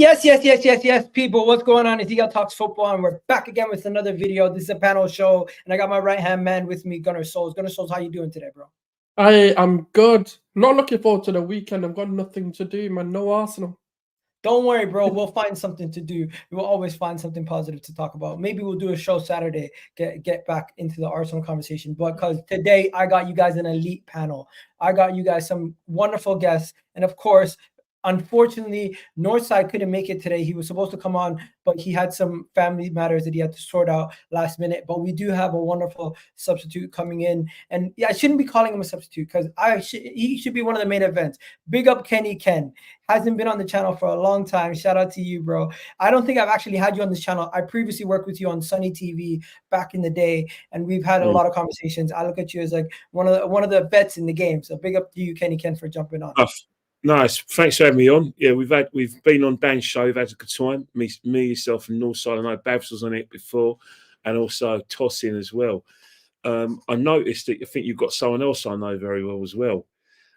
Yes, people. What's going on? It's Eagle Talks Football, and we're back again with another video. This is a panel show, and I got my right-hand man with me, Gunnar Souls. Gunnar Souls, how you doing today, bro? I am good. Not looking forward to the weekend. I've got nothing to do, man. No Arsenal. Don't worry, bro. We'll find something to do. We'll always find something positive to talk about. Maybe we'll do a show Saturday, get back into the Arsenal conversation. But because today I got you guys an elite panel. I got you guys some wonderful guests. And of course, unfortunately, Northside couldn't make it today. He was supposed to come on, but he had some family matters that he had to sort out last minute. But we do have a wonderful substitute coming in. And yeah, I shouldn't be calling him a substitute because he should be one of the main events. Big up Kenny Ken. Hasn't been on the channel for a long time. Shout out to you, bro. I don't think I've actually had you on this channel. I previously worked with you on Sunny TV back in the day, and we've had a lot of conversations. I look at you as like one of the vets in the game. So big up to you, Kenny Ken, for jumping on. Nice. Thanks for having me on. Yeah, we've been on Dan's show. We've had a good time. Me, yourself, and Northside. I know Babs was on it before, and also Tosin as well. I noticed that I think you've got someone else I know very well as well.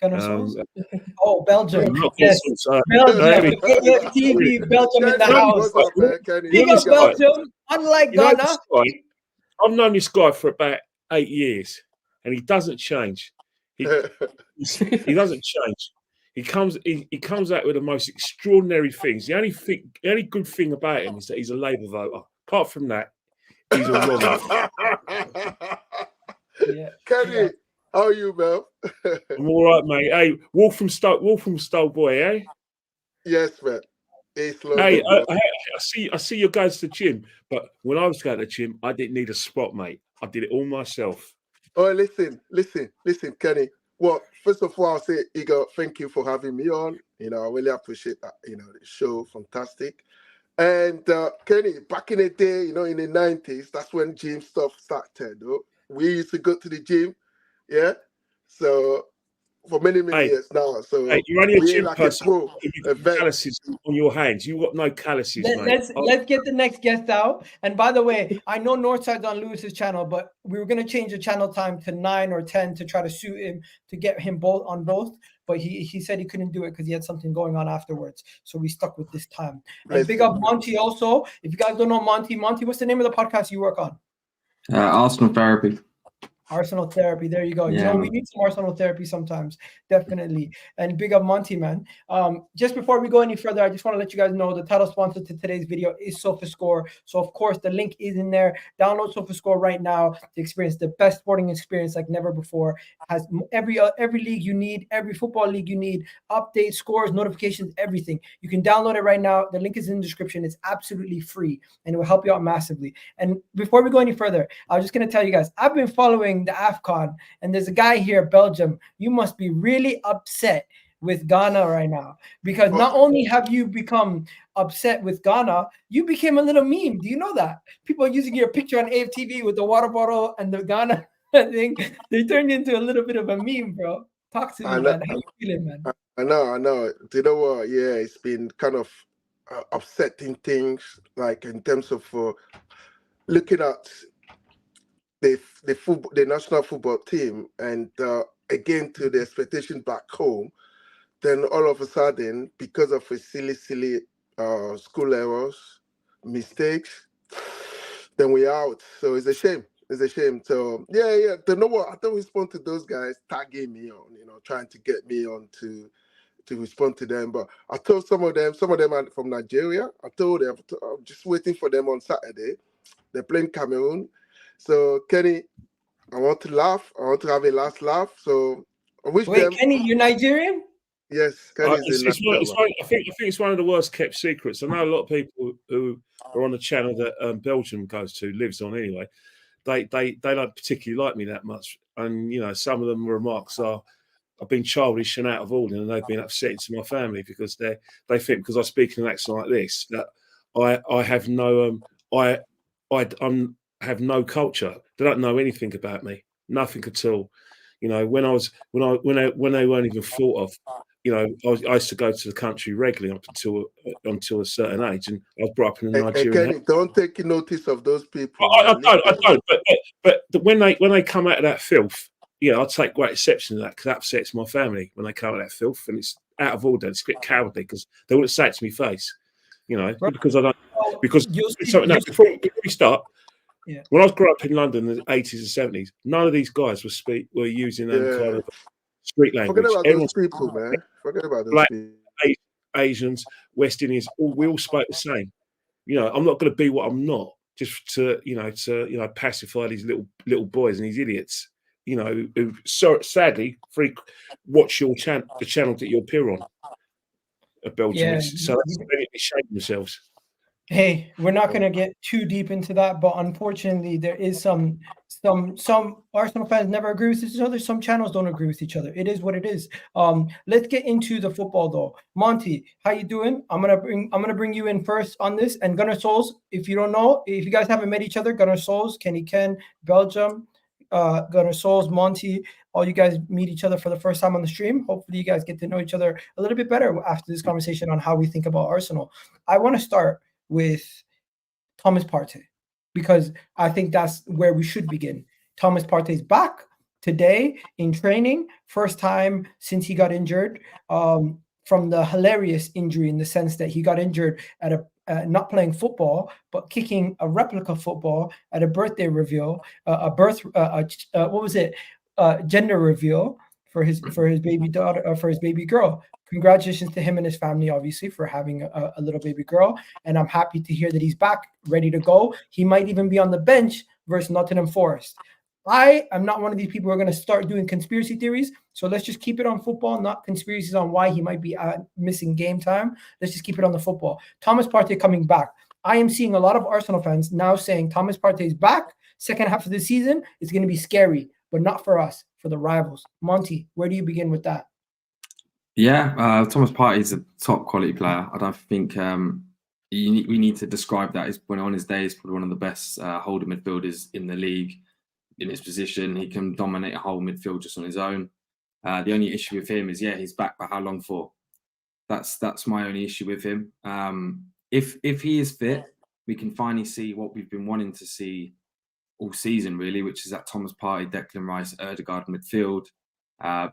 Belgium. Yes, Belgium. AFTV, Belgium in the house. Big up Belgium. Unlike Ghana. I've known this guy for about 8 years, and he doesn't change. He doesn't change. He comes out with the most extraordinary things. The only good thing about him is that he's a Labour voter. Apart from that, he's a wrong. Kenny, how are you, Mel? I'm all right, mate. Hey, Wolf-from-Stowe boy, eh? Yes, man. Hey, I see you're going to the gym, but when I was going to the gym, I didn't need a spot, mate. I did it all myself. Oh, listen, Kenny. Well, first of all, I'll say, Igor, thank you for having me on. I really appreciate that. The show, fantastic. And Kenny, back in the day, in the 90s, that's when gym stuff started. We used to go to the gym, yeah. So for many years now. So you're only a gym person. You've got calluses on your hands. You've got no calluses, mate. Let's get the next guest out. And by the way, I know Northside's on Lewis's channel, but we were going to change the channel time to 9 or 10 to try to suit him, to get him on both. But he said he couldn't do it because he had something going on afterwards. So we stuck with this time. And big up Monty also. If you guys don't know Monty, what's the name of the podcast you work on? Arsenal Therapy. Arsenal Therapy. There you go. Yeah. We need some Arsenal Therapy sometimes, definitely. And big up Monty, man. Just before we go any further, I just want to let you guys know the title sponsor to today's video is SOFASCORE. So of course the link is in there. Download SOFASCORE right now to experience the best sporting experience like never before. It has every league you need, every football league you need, updates, scores, notifications, everything. You can download it right now. The link is in the description. It's absolutely free and it will help you out massively. And before we go any further, I was just going to tell you guys, I've been following the AFCON, and there's a guy here, Belgium. You must be really upset with Ghana right now, because not only have you become upset with Ghana, you became a little meme. Do you know that? People are using your picture on AFTV with the water bottle and the Ghana thing. They turned into a little bit of a meme, bro. Talk to me, man. How you feeling, man? I know. Do you know what? Yeah, it's been kind of upsetting things, like in terms of looking at the national football team, and again to the expectations back home, then all of a sudden, because of a silly school errors, mistakes, then we're out. So it's a shame. So yeah. You know what? I don't respond to those guys tagging me on, trying to get me on to respond to them. But I told some of them are from Nigeria. I told them I'm just waiting for them on Saturday. They're playing Cameroon. So Kenny, I want to laugh. I want to have a last laugh. So I wish them. Kenny, you're Nigerian? Yes, Kenny I think it's one of the worst kept secrets. I know a lot of people who are on the channel that Belgium lives on anyway. They don't particularly like me that much, and some of them remarks are, I've been childish and out of order, and they've been upsetting to my family because they think because I speak in an accent like this that I have no have no culture. They don't know anything about me, nothing at all. When they weren't even thought of. I used to go to the country regularly up until a certain age, and I was brought up in the Nigerian. Kenny, don't take notice of those people. I don't. But when they come out of that filth, I take great exception to that because that upsets my family when they come out of that filth, and it's out of order. It's a bit cowardly because they wouldn't say it to my face. You know, Right. because I don't. Well, Because you'll before we start, Yeah. when I was growing up in London in the 80s and 70s, none of these guys were using them Yeah. kind of street language. Forget about Everyone's those people, man. Forget about those Black- people. Asians, West Indians, we all spoke the same. You know, I'm not going to be what I'm not just to pacify these little boys and these idiots. You know, who sadly watch your the channel that you appear on. Belgium, so they shame themselves. Hey, we're not going to get too deep into that, but unfortunately, there is some Arsenal fans never agree with each other. Some channels don't agree with each other. It is what it is. Let's get into the football though. Monty, how you doing? I'm gonna bring you in first on this. And Gunnar Souls, if you don't know, if you guys haven't met each other, Gunnar Souls, Kenny Ken, Belgium, Gunnar Souls, Monty, all you guys meet each other for the first time on the stream. Hopefully, you guys get to know each other a little bit better after this conversation on how we think about Arsenal. I want to start with Thomas Partey, because I think that's where we should begin. Thomas Partey's back today in training, first time since he got injured, from the hilarious injury in the sense that he got injured at not playing football, but kicking a replica football at a birthday reveal, gender reveal for his baby daughter, for his baby girl. Congratulations to him and his family, obviously, for having a little baby girl. And I'm happy to hear that he's back, ready to go. He might even be on the bench versus Nottingham Forest. I am not one of these people who are going to start doing conspiracy theories. So let's just keep it on football, not conspiracies on why he might be missing game time. Let's just keep it on the football. Thomas Partey coming back. I am seeing a lot of Arsenal fans now saying Thomas Partey is back. Second half of the season is going to be scary, but not for us, for the rivals. Monty, where do you begin with that? Yeah, Thomas Partey is a top quality player. I don't think we need to describe that as when on his day, he's probably one of the best holding midfielders in the league. In his position, he can dominate a whole midfield just on his own. The only issue with him is, he's back, but how long for? That's my only issue with him. If he is fit, we can finally see what we've been wanting to see all season, really, which is that Thomas Partey, Declan Rice, Ødegaard midfield.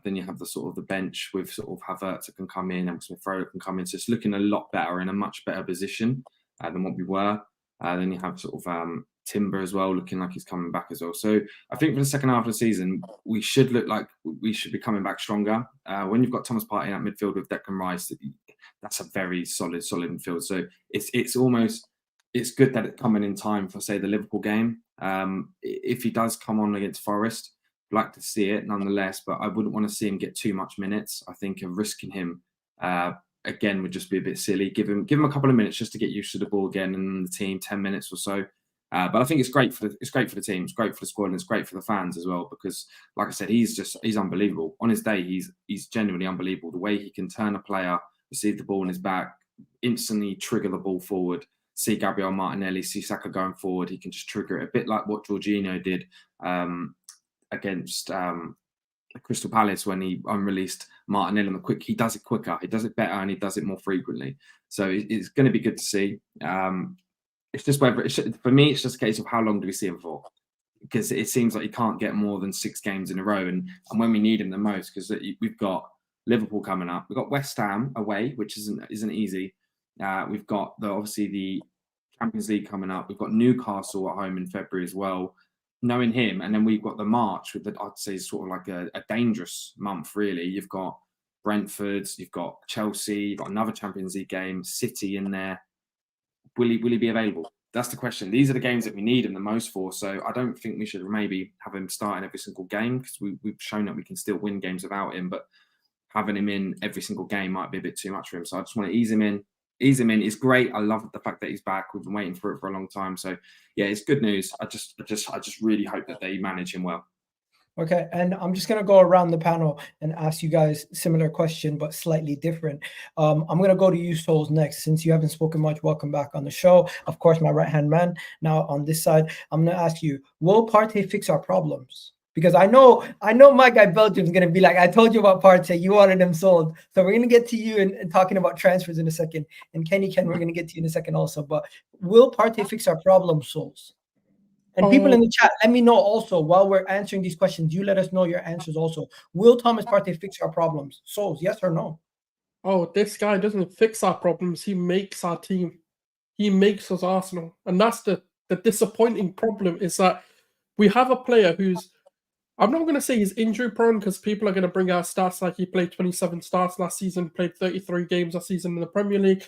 Then you have the sort of the bench with sort of Havertz that can come in, and Smith-Rowe can come in. So it's looking a lot better, in a much better position than what we were. Then you have sort of Timber as well, looking like he's coming back as well. So I think for the second half of the season, we should look like we should be coming back stronger. When you've got Thomas Partey in that midfield with Declan Rice, that's a very solid midfield. So it's good that it's coming in time for, say, the Liverpool game. If he does come on against Forest, I'd like to see it nonetheless, but I wouldn't want to see him get too much minutes. I think risking him again would just be a bit silly. Give him a couple of minutes just to get used to the ball again, and the team 10 minutes or so. But I think it's great for the team, it's great for the squad, and it's great for the fans as well, because, like I said, he's unbelievable. On his day, he's genuinely unbelievable. The way he can turn a player, receive the ball in his back, instantly trigger the ball forward. See Gabriel Martinelli, see Saka going forward. He can just trigger it a bit like what Jorginho did against Crystal Palace when he unreleased Martinelli on the quick. He does it quicker, he does it better, and he does it more frequently. So it's going to be good to see. It's just whether for me, it's just a case of how long do we see him for? Because it seems like he can't get more than 6 games in a row, and when we need him the most, because we've got Liverpool coming up, we've got West Ham away, which isn't easy. We've got obviously the Champions League coming up. We've got Newcastle at home in February as well. Knowing him, and then we've got the March with I'd say sort of like a dangerous month, really. You've got Brentford, you've got Chelsea, you've got another Champions League game, City in there. Will he be available? That's the question. These are the games that we need him the most for. So I don't think we should maybe have him starting every single game, because we've shown that we can still win games without him. But having him in every single game might be a bit too much for him. So I just want to ease him in. It's great. I love the fact that he's back. We've been waiting for it for a long time. So yeah, it's good news. I just really hope that they manage him well. Okay, and I'm just going to go around the panel and ask you guys similar question, but slightly different. I'm going to go to you, Souls, next. Since you haven't spoken much, welcome back on the show. Of course, my right-hand man. Now on this side, I'm going to ask you, will Partey fix our problems? Because I know my guy Belgium is going to be like, I told you about Partey, you wanted him sold. So we're going to get to you and talking about transfers in a second. And Kenny Ken, we're going to get to you in a second also. But will Partey fix our problems, Souls? And people in the chat, let me know also, while we're answering these questions, you let us know your answers also. Will Thomas Partey fix our problems? Souls, yes or no? Oh, this guy doesn't fix our problems. He makes our team he makes us Arsenal. And that's the disappointing problem, is that we have a player who's, I'm not going to say he's injury prone, because people are going to bring out stats like he played 27 starts last season, played 33 games last season in the Premier League.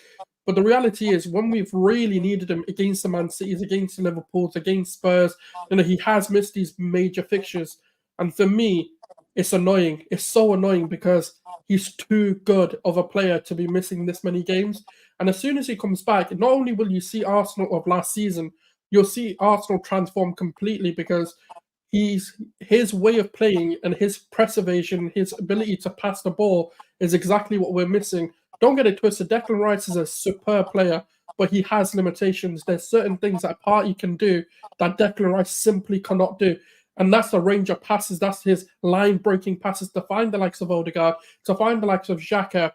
But the reality is, when we've really needed him against the Man Cities, against the Liverpools, against Spurs, he has missed these major fixtures. And for me, it's annoying. It's so annoying, because he's too good of a player to be missing this many games. And as soon as he comes back, not only will you see Arsenal of last season, you'll see Arsenal transform completely, because his way of playing and his preservation, his ability to pass the ball is exactly what we're missing. Don't get it twisted. Declan Rice is a superb player, but he has limitations. There's certain things that Partey can do that Declan Rice simply cannot do. And that's the range of passes. That's his line-breaking passes to find the likes of Odegaard, to find the likes of Xhaka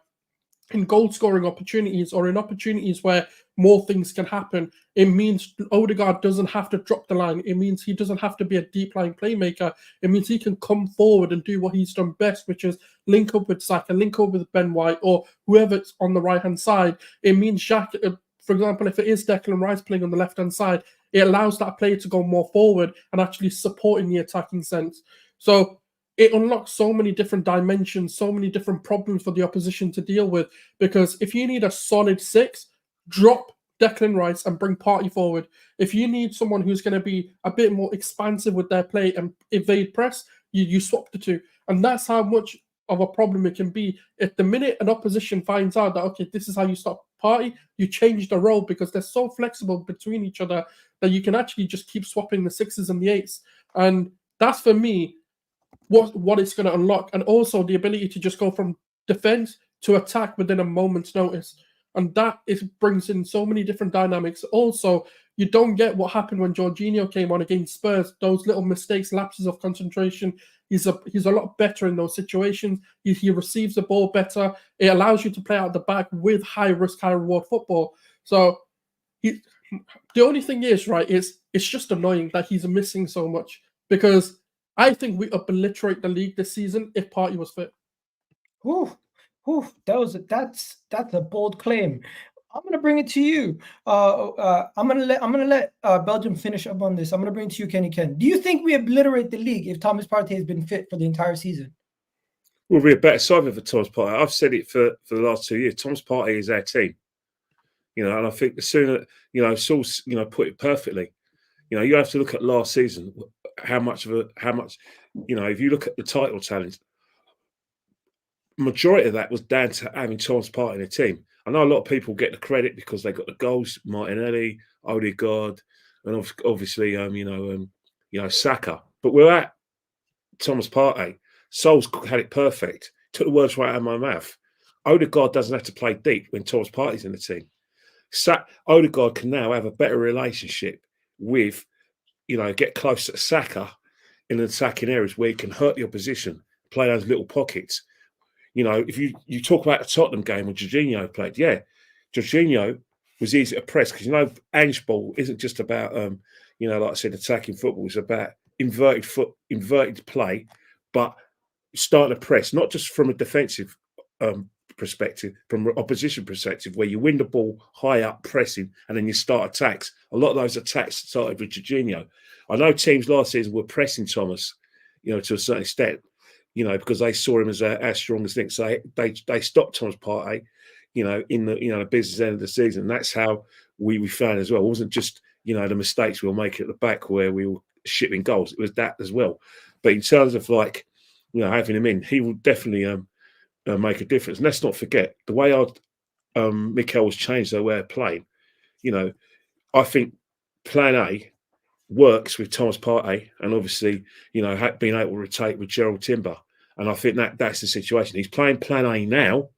in goal-scoring opportunities, or in opportunities where more things can happen. It means Odegaard doesn't have to drop the line. It means he doesn't have to be a deep-line playmaker. It means he can come forward and do what he's done best, which is link up with Saka, link up with Ben White, or whoever's on the right-hand side. It means Xhaka, for example, if it is Declan Rice playing on the left-hand side, it allows that player to go more forward and actually support in the attacking sense. So it unlocks so many different dimensions, so many different problems for the opposition to deal with. Because if you need a solid 6, drop Declan Rice and bring Partey forward. If you need someone who's going to be a bit more expansive with their play and evade press, you swap the two. And that's how much of a problem it can be. If the minute an opposition finds out that, okay, this is how you stop Partey, you change the role, because they're so flexible between each other that you can actually just keep swapping the 6s and the 8s. And that's, for me, what it's going to unlock. And also the ability to just go from defense to attack within a moment's notice. And that brings in so many different dynamics. Also, you don't get what happened when Jorginho came on against Spurs. Those little mistakes, lapses of concentration. He's a lot better in those situations. He receives the ball better. It allows you to play out the back with high risk, high reward football. So the only thing is, right, it's just annoying that he's missing so much, because I think we obliterate the league this season if Partey was fit. That's a bold claim. I'm gonna bring it to you. I'm gonna let Belgium finish up on this. I'm gonna bring it to you, Kenny Ken. Do you think we obliterate the league if Thomas Partey has been fit for the entire season? We'll be a better side for Thomas Partey. I've said it for the last 2 years. Thomas Partey is our team. And I think the sooner, Saul's, put it perfectly. You have to look at last season. How much, if you look at the title challenge, majority of that was down to having Thomas Partey in the team. I know a lot of people get the credit because they got the goals, Martinelli, Odegaard, and obviously, Saka. But without Thomas Partey, Sol's had it perfect. Took the words right out of my mouth. Odegaard doesn't have to play deep when Thomas Partey's in the team. Odegaard can now have a better relationship with, get close to Saka in attacking areas where he can hurt the opposition, play those little pockets. If you talk about the Tottenham game when Jorginho played, Jorginho was easy to press, because Ange ball isn't just about like I said, attacking football. It's about inverted play, but starting to press, not just from a defensive perspective, from an opposition perspective, where you win the ball high up pressing and then you start attacks. A lot of those attacks started with Jorginho. I know teams last season were pressing Thomas, to a certain extent, because they saw him as our strongest link. So they stopped Thomas Partey, in the business end of the season. And that's how we found as well. It wasn't just, the mistakes we were making at the back where we were shipping goals. It was that as well. But in terms of having him in, he will definitely make a difference. And let's not forget the way Mikel has changed their way of playing. I think Plan A works with Thomas Partey, and obviously, being able to rotate with Gerald Timber. And I think that's the situation. He's playing Plan A now,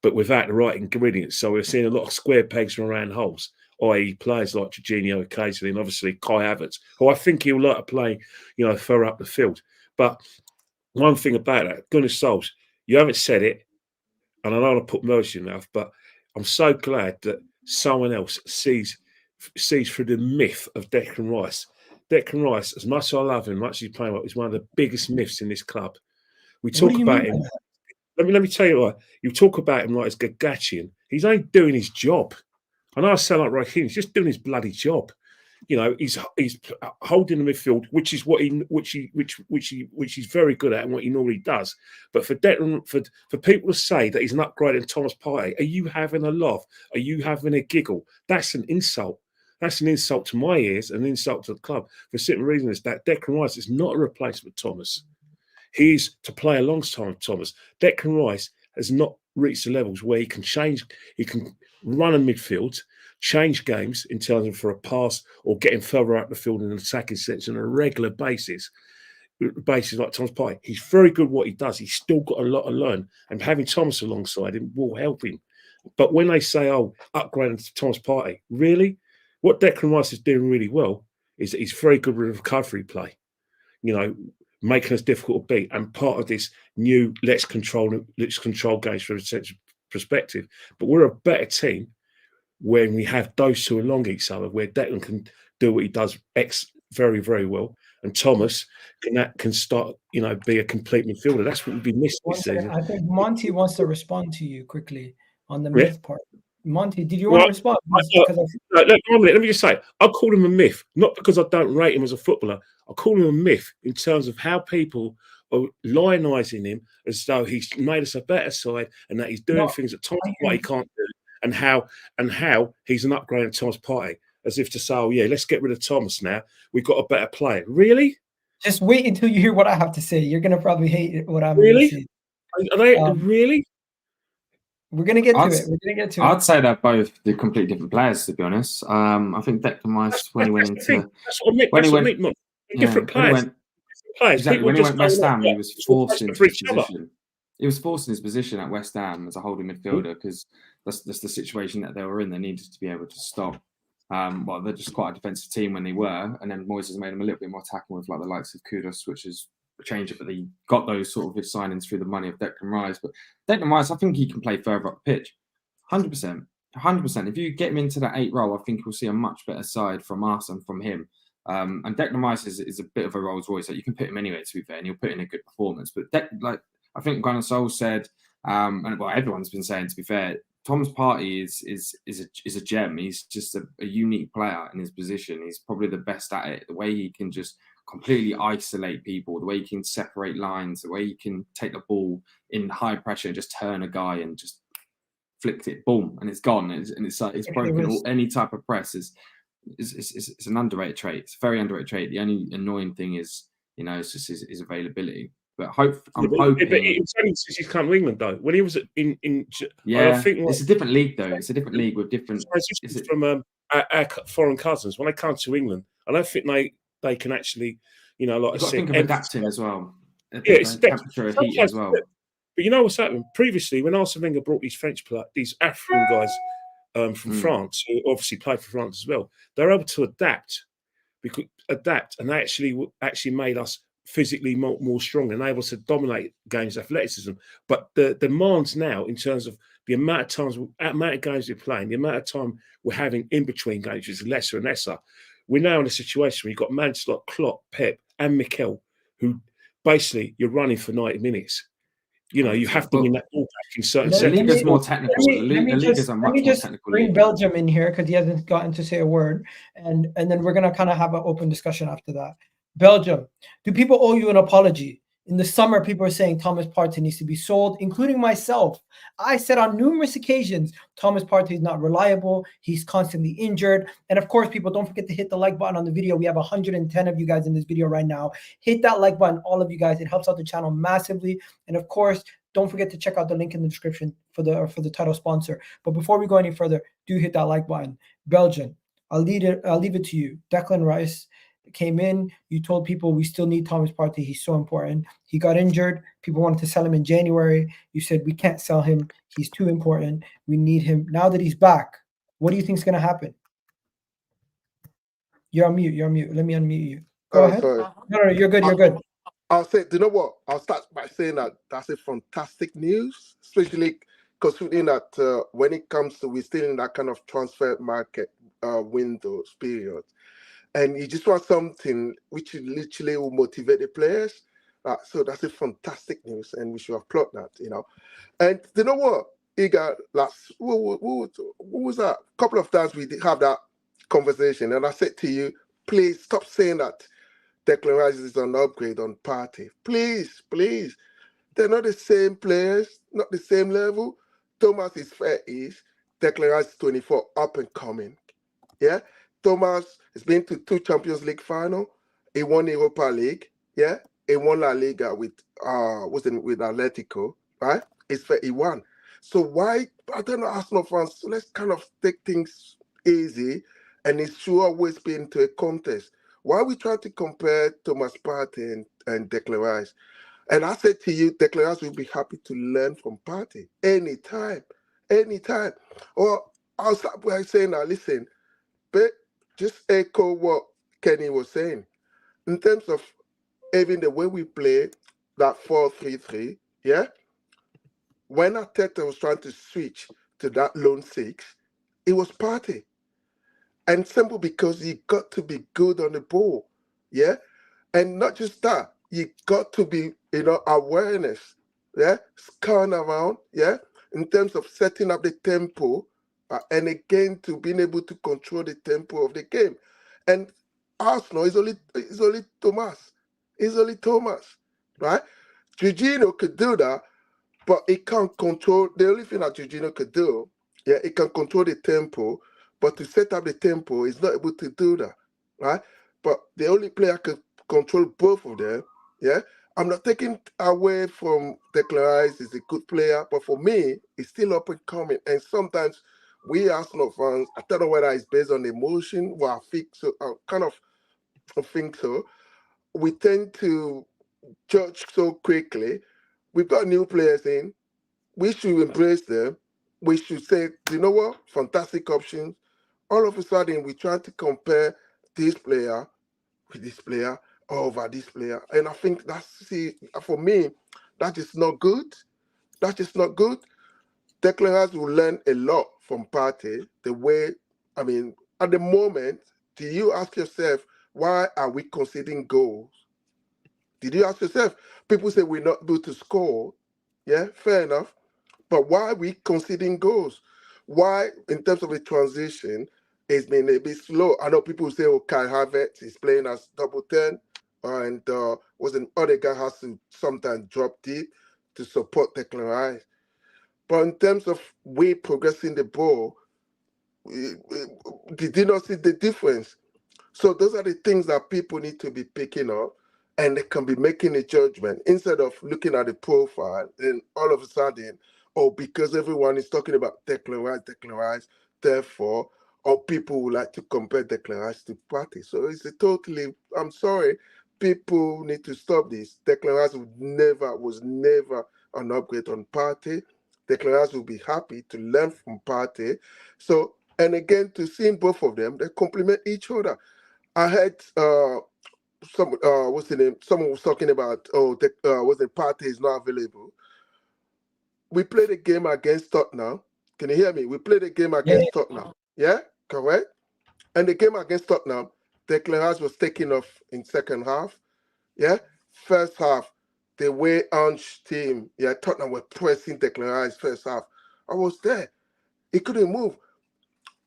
but without the right ingredients. So we're seeing a lot of square pegs from around holes, i.e. players like Jorginho occasionally, and obviously Kai Havertz, who I think he'll like to play, further up the field. But one thing about that, goodness souls, you haven't said it, and I don't want to put words in your mouth, but I'm so glad that someone else sees through the myth of Declan Rice. Declan Rice, as much as I love him, as much as he's playing well, is one of the biggest myths in this club. We talk about him. Let me tell you what. You talk about him like it's Gagachian. He's only doing his job. I know I sound like Raheem. He's just doing his bloody job. You know, he's holding the midfield, which is what he's very good at and what he normally does. But for Declan, for people to say that he's an upgrade in Thomas Partey, are you having a laugh? Are you having a giggle? That's an insult. That's an insult to my ears, an insult to the club. For a simple reason is that Declan Rice is not a replacement for Thomas. He's to play alongside Thomas. Declan Rice has not reached the levels where he can change. He can run a midfield, change games in terms of for a pass or getting further out the field in an attacking sense on a regular basis like Thomas Partey. He's very good at what he does. He's still got a lot to learn, and having Thomas alongside him will help him. But when they say, "Oh, upgrading to Thomas Partey," really, what Declan Rice is doing really well is that he's very good with recovery play. You know, making us difficult to beat, and part of this new let's control games from a central perspective. But we're a better team when we have those two along each other, where Declan can do what he does very, very well, and Thomas can start, you know, be a complete midfielder. That's what we've been missing this season. I think Monty wants to respond to you quickly on the myth part. Monty, did you want to respond? Let me just say, I call him a myth, not because I don't rate him as a footballer. I call him a myth in terms of how people are lionising him as though he's made us a better side and that he's doing things that Thomas Partey can't do, and how he's an upgrade of Thomas Partey, as if to say, "Oh yeah, let's get rid of Thomas now. We've got a better player." Really? Just wait until you hear what I have to say. You're gonna probably hate what I'm really. Gonna say. Are they really? We're gonna get to it. We're gonna get to it. I'd say they're both the completely different players, to be honest. I think Declan Rice, when he went into different players. Exactly. When he went West Ham, he was forced into his position. He was forced in his position at West Ham as a holding midfielder because that's the situation that they were in. They needed to be able to stop. Well, they're just quite a defensive team when they were, and then Moyes has made them a little bit more attacking with like the likes of Kudus, which is a change. But they got those sort of signings through the money of Declan Rice. But Declan Rice, I think he can play further up the pitch, 100%. 100%. If you get him into that 8 role, I think we'll see a much better side from us and from him. And Declan Rice is a bit of a Rolls Royce. Like you can put him anywhere, to be fair, and he'll put in a good performance. But I think Gunnar Sol said, and well, everyone's been saying, to be fair, Thomas Partey is a gem. He's just a unique player in his position. He's probably the best at it. The way he can just completely isolate people, the way he can separate lines, the way he can take the ball in high pressure and just turn a guy and just flicked it, boom, and it's gone. It's broken any type of press. It's an underrated trait. It's a very underrated trait. The only annoying thing is, you know, it's just his availability. But I'm hoping. But it's only since he's come to England, though. When he was in yeah, I think it's a different league, though. It's a different league with different. From our foreign cousins, when they come to England, I don't think they can actually, you know, like I said, think of adapting as well. Yeah, it's temperature of heat as well. But you know what's happened? Previously, when Arsene Wenger brought these these African guys from France, who obviously played for France as well, they're able to adapt, and they actually made us physically more strong and able to dominate games, athleticism. But the demands now, in terms of the amount of games we're playing, the amount of time we're having in between games is lesser and lesser. We're now in a situation where you've got man like Klopp, Pep, and Mikel, who basically you're running for 90 minutes. You know, you have to win that ball back in certain seconds. The league is more technical. The league is a much more technical league. Bring Belgium in here because he hasn't gotten to say a word, and then we're gonna kind of have an open discussion after that. Belgium, do people owe you an apology? In the summer, people are saying Thomas Partey needs to be sold, including myself. I said on numerous occasions, Thomas Partey is not reliable. He's constantly injured. And of course, people, don't forget to hit the like button on the video. We have 110 of you guys in this video right now. Hit that like button, all of you guys. It helps out the channel massively. And of course, don't forget to check out the link in the description for the title sponsor. But before we go any further, do hit that like button. Belgium, I'll leave it to you. Declan Rice came in, you told people we still need Thomas Partey. He's so important. He got injured. People wanted to sell him in January. You said we can't sell him. He's too important. We need him. Now that he's back, what do you think is going to happen? You're on mute. Let me unmute you. Go ahead. Sorry. No, you're good. You're good. I'll say, do you know what? I'll start by saying that that's a fantastic news, especially considering that when it comes to, we're still in that kind of transfer market windows period. And you just want something which literally will motivate the players. So that's a fantastic news, and we should applaud that, you know. And you know what? eager last. Who was that? A couple of times we did have that conversation, and I said to you, please stop saying that Declan Rice is an upgrade on Partey. Please, please. They're not the same players, not the same level. Thomas is 30, Declan Rice is 24, up and coming. Yeah? Thomas has been to 2 Champions League final. He won Europa League. Yeah? He won La Liga with Atletico, right? It's 31. So why, I don't know, Arsenal fans, so let's kind of take things easy, and it should always be into a contest. Why we try to compare Thomas Partey and Declan Rice? And I said to you, Declan Rice will be happy to learn from Partey anytime. Or I'll start by saying, now listen, but just echo what Kenny was saying. In terms of even the way we play that 4-3-3, yeah? When Arteta was trying to switch to that lone 6, it was Partey. And simple because you got to be good on the ball, yeah? And not just that, you got to be, awareness, yeah? Scan around, yeah? In terms of setting up the tempo, and again, to being able to control the tempo of the game. And Arsenal is only Thomas. It's only Thomas, right? Jorginho could do that, but he can't control. The only thing that Jorginho could do, yeah, he can control the tempo, but to set up the tempo, he's not able to do that, right? But the only player can control both of them, yeah? I'm not taking away from Declan Rice, he's a good player, but for me, he's still up and coming. And sometimes we Arsenal fans, I don't know whether it's based on emotion, well, I think so, I think so. We tend to judge so quickly. We've got new players in. We should embrace them. We should say, you know what? Fantastic options. All of a sudden, we try to compare this player with this player over this player. And I think for me, that is not good. That is not good. Declan Rice will learn a lot from Partey. At the moment, do you ask yourself, why are we conceding goals? Did you ask yourself? People say we're not able to score. Yeah, fair enough. But why are we conceding goals? Why, in terms of the transition, it's been a bit slow? I know people say, Kai Havertz is playing as double 10, and other guy has to sometimes drop deep to support Declan Rice. But in terms of we progressing the ball, did you not see the difference? So those are the things that people need to be picking up, and they can be making a judgment instead of looking at the profile and all of a sudden, because everyone is talking about Declan Rice, therefore, or people would like to compare Declan Rice to Partey. So it's I'm sorry, people need to stop this. Declan Rice was never an upgrade on Partey. Declan Rice will be happy to learn from Partey. So, and again, to see both of them, they complement each other. I heard what's the name? Someone was talking about, Partey is not available. We played a game against Tottenham. Can you hear me? We played a game against Tottenham. Yeah, correct? And the game against Tottenham, Declan Rice was taken off in second half. Yeah, first half, the way Ange team, Tottenham were pressing Declan Rice first half. I was there. He couldn't move.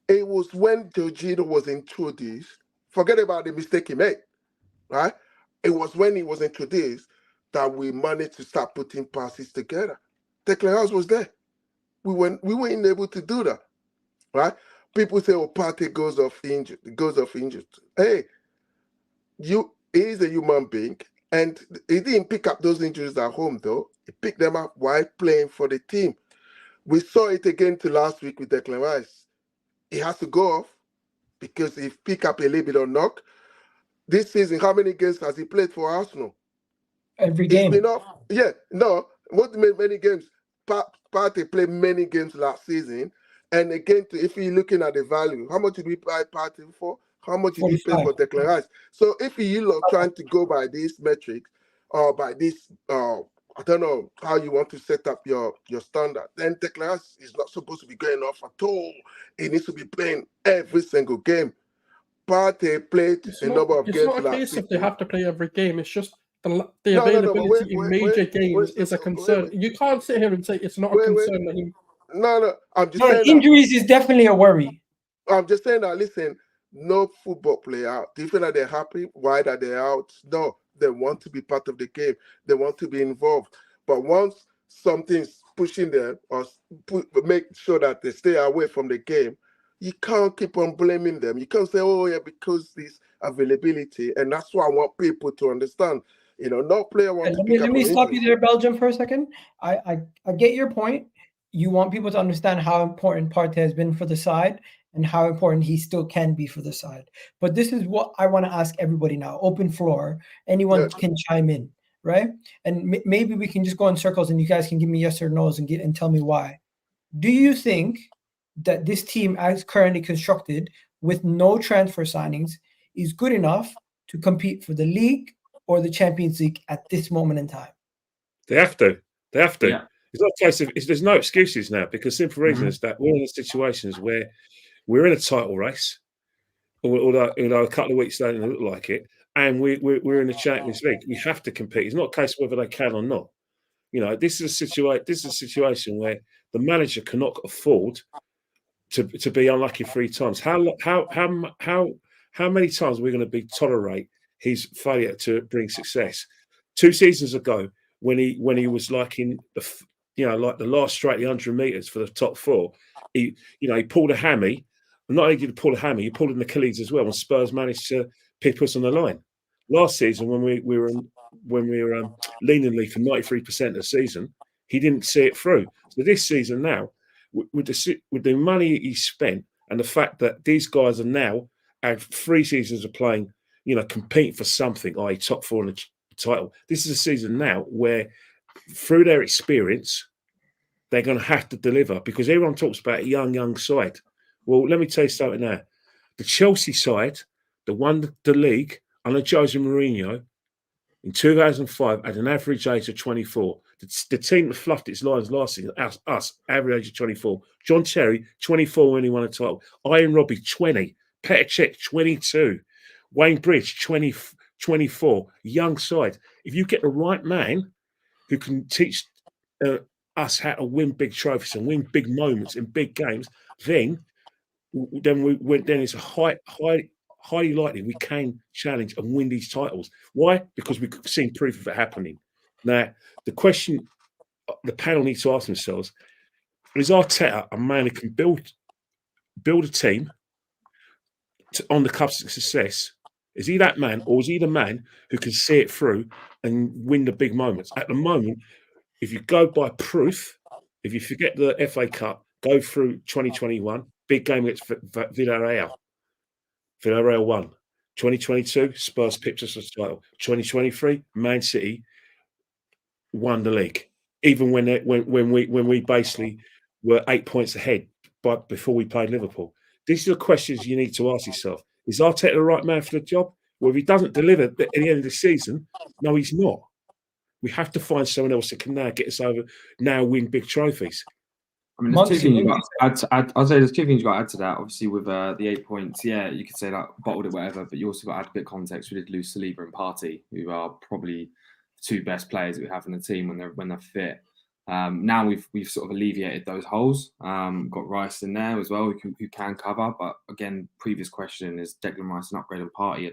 It was when Jorginho was introduced. Forget about the mistake he made, right? It was when he was introduced that we managed to start putting passes together. Declan Rice was there. We weren't able to do that, right? People say, Partey goes off injured. Hey, he's a human being, and he didn't pick up those injuries at home, though. He picked them up while playing for the team. We saw it again last week with Declan Rice. He has to go off because he picked up a little bit of knock. This season, how many games has he played for Arsenal? Every game. He's been off. Yeah, no. What many games? Partey played many games last season. And again, if you're looking at the value, how much did we buy Partey for? How much did he pay for Declan Rice? So if you're trying to go by these metrics or by this, I don't know how you want to set up your standard, then Declan Rice is not supposed to be going off at all. He needs to be playing every single game. Partey played a number of games. It's not a case of they have to play every game. It's just the availability in major games is a concern. You can't sit here and say it's not a concern that he... No. I'm just No, saying that. injuries is definitely a worry. I'm just saying that. Listen, no football player. Do you feel that they're happy? Why that they're out? No, they want to be part of the game. They want to be involved. But once something's pushing them or make sure that they stay away from the game, you can't keep on blaming them. You can't say, "Oh yeah, because this availability," and that's what I want people to understand. You know, no player wants to pick Let up me on stop you injuries. there, Belgium, for a second. I get your point. You want people to understand how important Partey has been for the side and how important he still can be for the side. But this is what I want to ask everybody now. Open floor. Anyone Yeah. can chime in, right? And maybe we can just go in circles and you guys can give me yes or no's and tell me why. Do you think that this team, as currently constructed, with no transfer signings, is good enough to compete for the league or the Champions League at this moment in time? They have to. They have to. Yeah. It's not a case of there's no excuses now because simple reason is that we're in situations where we're in a title race, although a couple of weeks don't look like it, and we're in the Champions League. We have to compete. It's not a case of whether they can or not. You know, this is a situation where the manager cannot afford to be unlucky 3 times. How many times are we going to tolerate his failure to bring success? 2 seasons ago, when he was like in the the last straight 100 meters for the top 4, he pulled a hammy. Not only did he pull a hammy, he pulled an Achilles as well, and Spurs managed to pick us on the line. Last season, when we were leaningly for 93% of the season, he didn't see it through. So this season now, with the money he spent and the fact that these guys are now have 3 seasons of playing, compete for something, i.e. top 4 in the title. This is a season now where, through their experience, they're going to have to deliver because everyone talks about a young side. Well, let me tell you something now. The Chelsea side that won the league under Jose Mourinho in 2005 at an average age of 24. The team that fluffed its lines last season, us, average age of 24. John Terry, 24 when he won a title. Ian Robbie, 20. Petr Cech, 22. Wayne Bridge, 24. Young side. If you get the right man who can teach us how to win big trophies and win big moments in big games, then it's a highly likely we can challenge and win these titles. Why? Because we've seen proof of it happening. Now, the question the panel needs to ask themselves is: Arteta a man who can build a team on the cusp of success? Is he that man, or is he the man who can see it through and win the big moments? At the moment, if you go by proof, if you forget the FA Cup, go through 2021, big game against Villarreal. Villarreal won. 2022, Spurs picked us as the title. 2023, Man City won the league, even when we basically were 8 points ahead, but before we played Liverpool. These are the questions you need to ask yourself. Is Arteta the right man for the job? Well, if he doesn't deliver at the end of the season, no, he's not. We have to find someone else that can now get us over, now win big trophies. I mean, there's 2 things you've got to add. I'd say there's 2 things you've got to add to that. Obviously, with the 8 points, yeah, you could say that bottled it, whatever, but you also got to add a bit of context. We did lose Saliba and Partey, who are probably the 2 best players that we have in the team when they're fit. Now we've sort of alleviated those holes. Got Rice in there as well, who can cover. But again, previous question is Declan Rice an upgrade on Partey?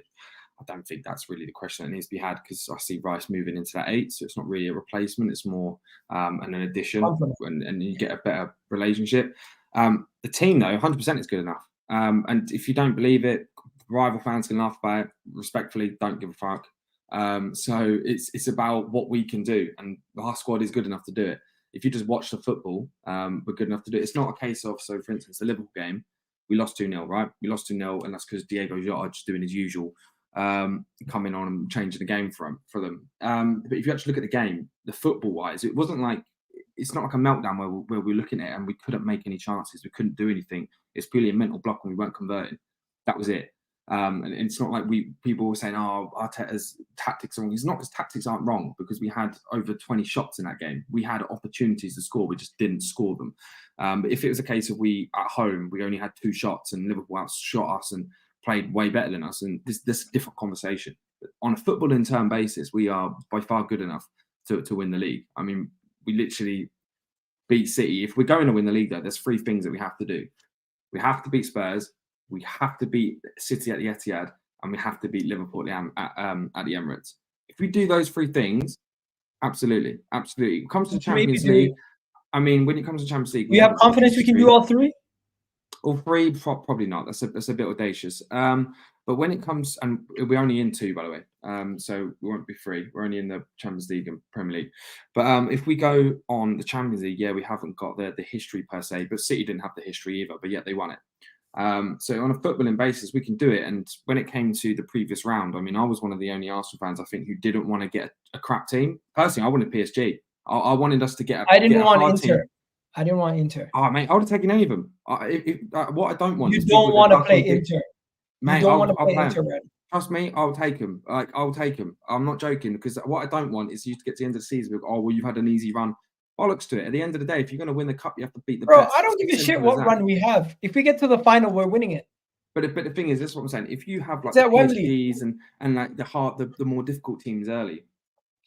I don't think that's really the question that needs to be had because I see Rice moving into that 8, so it's not really a replacement. It's more an addition, and you get a better relationship. The team, though, 100% is good enough. And if you don't believe it, rival fans can laugh about it. Respectfully, don't give a fuck. So it's about what we can do, and our squad is good enough to do it. If you just watch the football, we're good enough to do it. It's not a case of, so for instance, the Liverpool game, we lost 2-0, right? We lost 2-0, and that's because Diego Jota just doing his usual, coming on and changing the game for them. But if you actually look at the game, the football-wise, it wasn't like, it's not like a meltdown where we're looking at it and we couldn't make any chances. We couldn't do anything. It's purely a mental block and we weren't converting. That was it. And it's not like people were saying, "Oh, Arteta's tactics are wrong." It's not because tactics aren't wrong, because we had over 20 shots in that game. We had opportunities to score, we just didn't score them. But if it was a case of at home, we only had 2 shots and Liverpool outshot us and played way better than us, and this is a different conversation. But on a football in turn basis, we are by far good enough to win the league. I mean, we literally beat City. If we're going to win the league, though, there's 3 things that we have to do. We have to beat Spurs, we have to beat City at the Etihad, and we have to beat Liverpool at the Emirates. If we do those 3 things, absolutely. When it comes to Champions League, I mean, when it comes to Champions League, we have confidence we can do all 3? All 3, probably not. That's a bit audacious. But when it comes, and we're only in 2, by the way, so we won't be 3. We're only in the Champions League and Premier League. But if we go on the Champions League, yeah, we haven't got the history per se, but City didn't have the history either, but yet they won it. So on a footballing basis, we can do it. And when it came to the previous round, I mean, I was one of the only Arsenal fans, I think, who didn't want to get a crap team. Personally, I wanted PSG. I wanted us to get I didn't want Inter. I didn't want Inter. Oh, mate, I would have taken any of them. What I don't want is don't want to play Inter. Mate, you don't want to play Inter, man. Trust me, I'll take them. I'll take them. I'm not joking, because what I don't want is you to get to the end of the season with, oh, well, you've had an easy run. Bollocks to it. At the end of the day, if you're going to win the cup, you have to beat the best. I don't give a shit what run we have. If we get to the final, we're winning it. But the thing is, this is what I'm saying. If you have like the PSGs and like the more difficult teams early,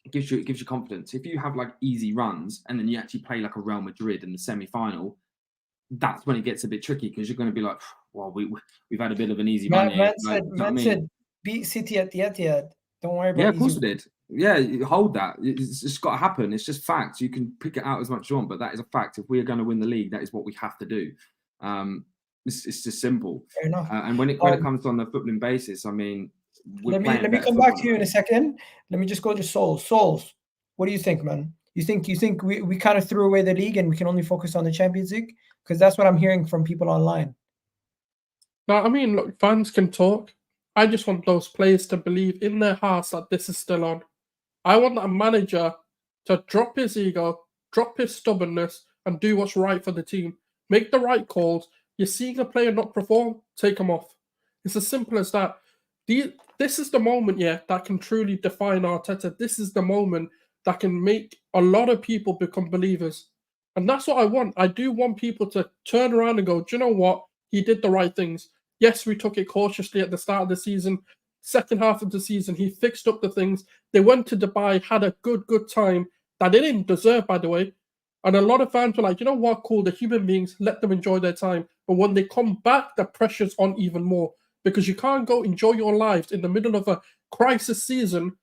it gives you confidence. If you have like easy runs and then you actually play like a Real Madrid in the semi-final, that's when it gets a bit tricky, because you're going to be like, well, we've had a bit of an easy run here. Man said beat City at the Etihad. Don't worry about it. Yeah, of course we did. Yeah, hold that. It's just got to happen. It's just facts. You can pick it out as much as you want, but that is a fact. If we are going to win the league, that is what we have to do. It's just simple. Fair enough. And when it comes on the footballing basis, I mean, let me come back to you in a second. Let me just go to Souls. Souls, what do you think, man? You think we kind of threw away the league and we can only focus on the Champions League? Because that's what I'm hearing from people online. No, I mean, look, fans can talk. I just want those players to believe in their hearts that this is still on. I want a manager to drop his ego, drop his stubbornness, and do what's right for the team. Make the right calls. You're seeing a player not perform, take him off. It's as simple as that. This is the moment, that can truly define Arteta. This is the moment that can make a lot of people become believers. And that's what I want. I do want people to turn around and go, do you know what? He did the right things. Yes, we took it cautiously at the start of the season. Second half of the season, he fixed up the things. They went to Dubai, had a good time that they didn't deserve, by the way. And a lot of fans were like, you know what, cool, the human beings, let them enjoy their time. But when they come back, the pressure's on even more, because you can't go enjoy your lives in the middle of a crisis season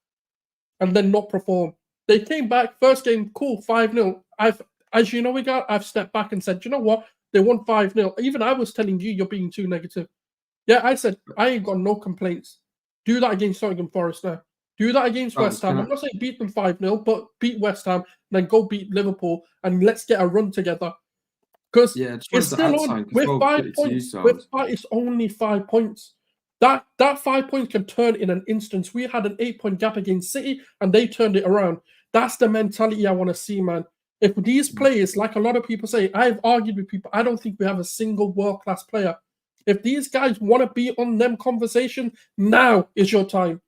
and then not perform. They came back, first game, cool, 5-0. As you know, I've stepped back and said, you know what, they won 5-0. Even I was telling you, you're being too negative. Yeah, I said, I ain't got no complaints. Do that against Nottingham Forest there. Do that against West Ham. I'm not saying beat them 5-0, but beat West Ham, then go beat Liverpool, and let's get a run together. Because we're still on with 5 points. It's only 5 points. That 5 points can turn in an instance. We had an 8-point gap against City, and they turned it around. That's the mentality I want to see, man. If these players, like a lot of people say, I've argued with people, I don't think we have a single world-class player. If these guys want to be on them conversation, now is your time.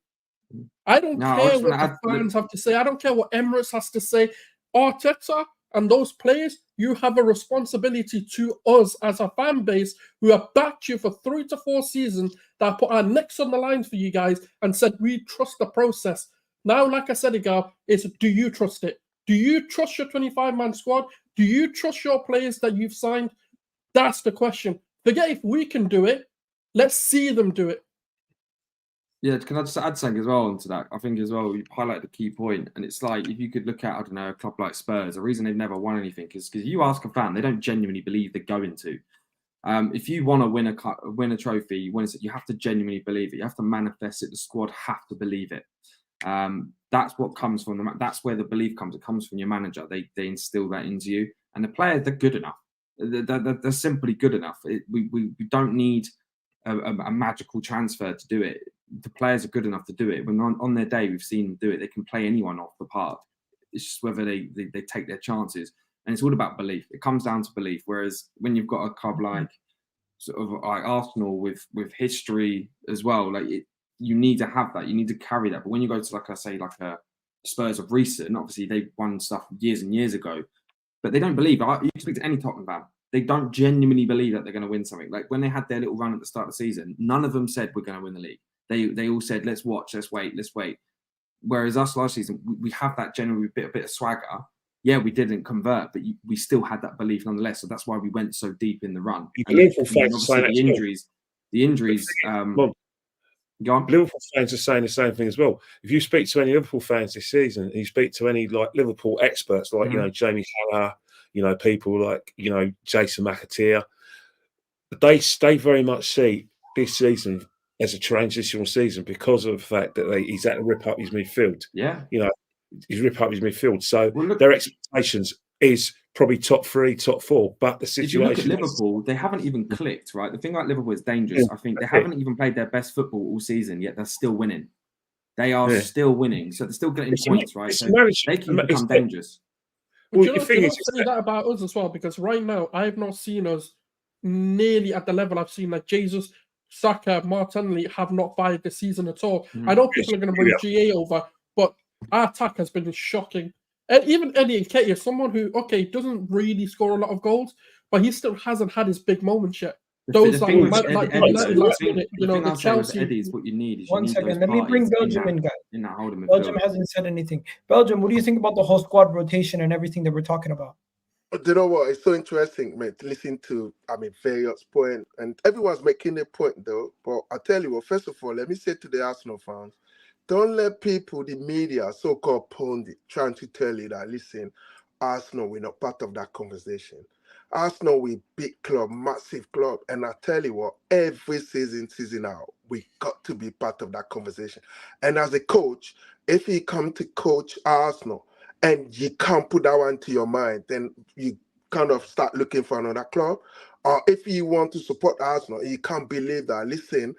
I don't care what the fans have to say. I don't care what Emirates has to say. Arteta and those players, you have a responsibility to us as a fan base who have backed you for 3 to 4 seasons, that put our necks on the line for you guys and said, we trust the process. Now, like I said, it's do you trust it? Do you trust your 25-man squad? Do you trust your players that you've signed? That's the question. Forget if we can do it. Let's see them do it. Yeah, can I just add something as well onto that? I think as well, you highlight the key point, and it's like, if you could look at, I don't know, a club like Spurs, the reason they've never won anything is because you ask a fan, they don't genuinely believe they're going to. If you want to win a trophy, you have to genuinely believe it. You have to manifest it. The squad have to believe it. That's what comes from them. That's where the belief comes. It comes from your manager. They instill that into you, and the players, they're good enough. They're simply good enough. We don't need a magical transfer to do it. The players are good enough to do it. When on their day, we've seen them do it. They can play anyone off the park. It's just whether they take their chances. And it's all about belief. It comes down to belief. Whereas when you've got a club like Arsenal with history as well, you need to have that. You need to carry that. But when you go to, like I say, like a Spurs of recent, obviously they won stuff years and years ago, but they don't believe. You speak to any Tottenham fan, they don't genuinely believe that they're going to win something. Like when they had their little run at the start of the season, none of them said we're going to win the league. They all said, let's watch, let's wait. Whereas us last season, we have that generally bit of swagger, yeah, we didn't convert, but we still had that belief nonetheless. So that's why we went so deep in the run. And Liverpool fans obviously saying the injuries. Go on. Liverpool fans are saying the same thing as well. If you speak to any Liverpool fans this season, and you speak to any like Liverpool experts, like Jamie Haller, people like Jason McAteer, they very much see this season as a transitional season because of the fact that he's had to rip up his midfield. Yeah, he's rip up his midfield. So their expectations is probably top 3, top 4. But the situation, if you look at Liverpool, they haven't even clicked, right? The thing about Liverpool is dangerous. I think they haven't even played their best football all season, yet they're still winning. They are still winning. So they're still getting points, right? So they can become dangerous. Well, do you not say that about us as well? Because right now, I have not seen us nearly at the level I've seen like Jesus, Saka, Martinelli have not fired this season at all. I know people are going to bring GA over, but our attack has been shocking. And even Eddie Nketiah, someone who, doesn't really score a lot of goals, but he still hasn't had his big moments yet. Those the Chelsea. Eddie is what you need. Is One second, let me bring Belgium in, guys. Belgium hasn't said anything. Belgium, what do you think about the whole squad rotation and everything that we're talking about? Do you know what? It's so interesting, mate, listening to, various points, and everyone's making a point, though. But I tell you what, first of all, let me say to the Arsenal fans, don't let people, the media, so-called pundit, trying to tell you that, listen, Arsenal, we're not part of that conversation. Arsenal, we big club, massive club. And I tell you what, every season out, we got to be part of that conversation. And as a coach, if you come to coach Arsenal and you can't put that one to your mind, then you kind of start looking for another club. Or if you want to support Arsenal, you can't believe that, listen,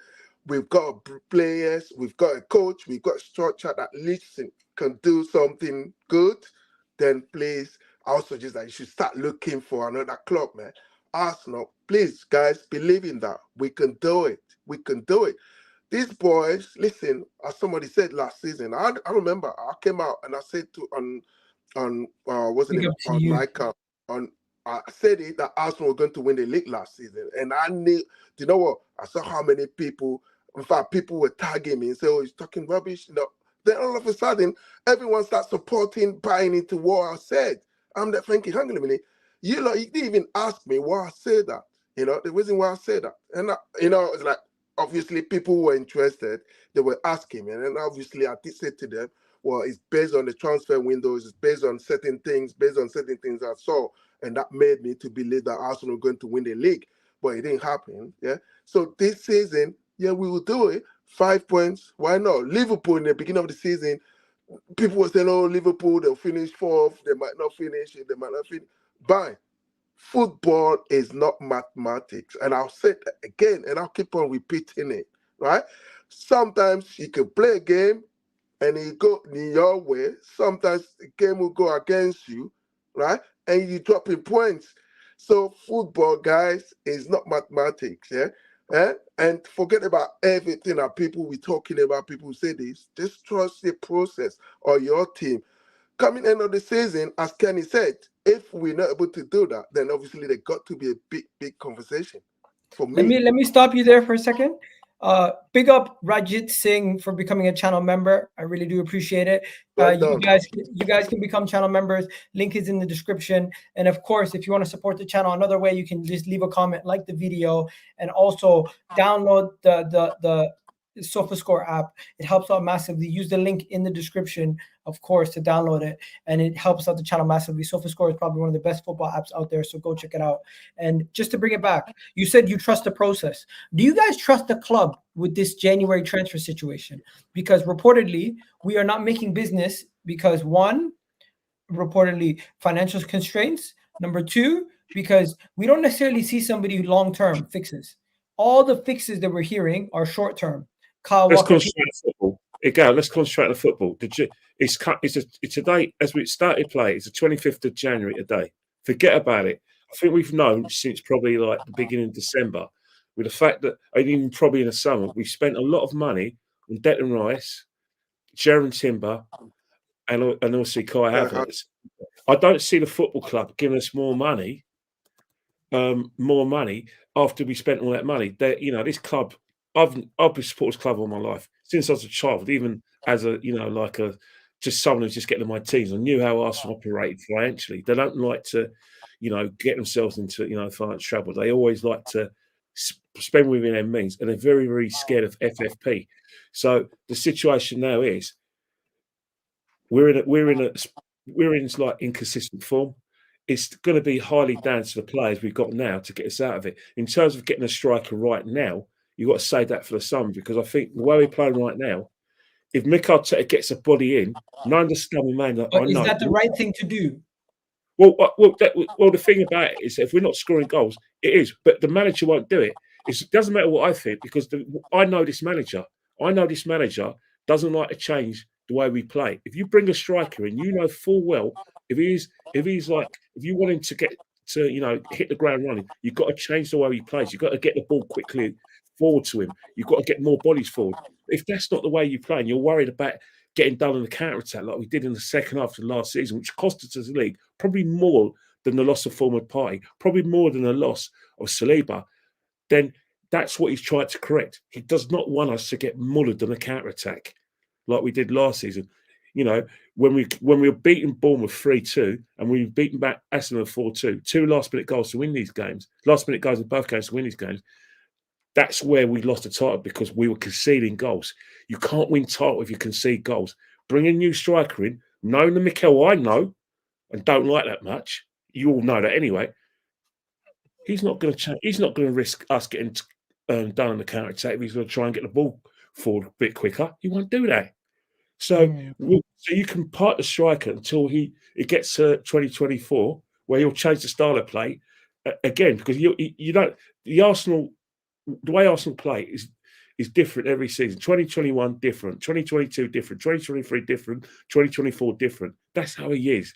we've got players, we've got a coach, we've got a structure that, listen, can do something good, then please, I also suggest that you should start looking for another club, man. Arsenal, please, guys, believe in that. We can do it. We can do it. These boys, listen, as somebody said last season, I remember I came out and I said I said it that Arsenal were going to win the league last season. And I knew, do you know what? I saw how many people, in fact, people were tagging me and saying, oh, he's talking rubbish. Then all of a sudden, everyone starts supporting, buying into what I said. I'm there thinking, hang on a minute, you didn't even ask me why I said that. The reason why I said that. And, it's like, obviously, people were interested. They were asking me. And then obviously, I did say to them, well, it's based on the transfer windows. It's based on certain things I saw. And that made me to believe that Arsenal were going to win the league. But it didn't happen. Yeah. So this season, we will do it. 5 points. Why not? Liverpool in the beginning of the season, people were saying, oh, Liverpool, they'll finish 4th. They might not finish it. They might not finish. Bye. Football is not mathematics. And I'll say that again, and I'll keep on repeating it, right? Sometimes you can play a game and it go in your way. Sometimes the game will go against you, right? And you drop in points. So football, guys, is not mathematics, yeah? And forget about everything that people we're talking about, people who say this. Just trust the process or your team. Coming end of the season, as Kenny said, if we're not able to do that, then obviously there got to be a big conversation. For me. Let me stop you there for a second. Big up Rajit Singh for becoming a channel member. I really do appreciate it. You guys can become channel members. Link is in the description. And of course, if you want to support the channel another way, you can just leave a comment, like the video, and also download the SOFASCORE app. It helps out massively. Use the link in the description, of course, to download it, and it helps out the channel massively. SOFASCORE is probably one of the best football apps out there, so go check it out. And just to bring it back, you said you trust the process. Do you guys trust the club with this January transfer situation? Because reportedly, we are not making business because, one, reportedly financial constraints. Number two, because we don't necessarily see somebody who long-term fixes. All the fixes that we're hearing are short-term. Let's concentrate on football. Let's concentrate on football. It's a day, as we started play, it's the 25th of January today. Forget about it. I think we've known since probably like the beginning of December, with the fact that, and even probably in the summer, we've spent a lot of money on Declan Rice, Jaron Timber, and also Kai Havertz. I don't see the football club giving us more money after we spent all that money. This club, I've been supporting this club all my life since I was a child, even as a just someone who's just getting on my teams. I knew how Arsenal operated financially. They don't like to, get themselves into, financial trouble. They always like to spend within their means, and they're very, very scared of FFP. So the situation now is we're in like inconsistent form. It's going to be highly down to the players we've got now to get us out of it. In terms of getting a striker right now, you've got to save that for the summer, because I think the way we're playing right now, if Mikel gets a body in, none of the scummy man that I know. Is that the right thing to do? Well, the thing about it is, if we're not scoring goals, it is. But the manager won't do it. It doesn't matter what I think, because I know this manager. I know this manager doesn't like to change the way we play. If you bring a striker in, you know full well if you want him to get to hit the ground running, you've got to change the way he plays. You've got to get the ball quickly forward to him. You've got to get more bodies forward. If that's not the way you play, and you're worried about getting done on the counter-attack like we did in the second half of the last season, which cost us as a league, probably more than the loss of former Partey, probably more than the loss of Saliba, then that's what he's tried to correct. He does not want us to get mullered on the counter-attack like we did last season. When we were beating Bournemouth 3-2 and we beaten back Arsenal 4-2, 2 last-minute goals to win these games, last-minute goals in both games to win these games, that's where we lost the title, because we were conceding goals. You can't win title if you concede goals. Bring a new striker in, knowing the Mikel I know and don't like that much. You all know that anyway. He's not going to change. He's not going to risk us getting done on the counter attack. He's going to try and get the ball forward a bit quicker. He won't do that. So you can part the striker until it gets to 2024, where he'll change the style of play again, because you don't. The way Arsenal play is different every season. 2021 different, 2022 different, 2023 different, 2024 different. That's how he is.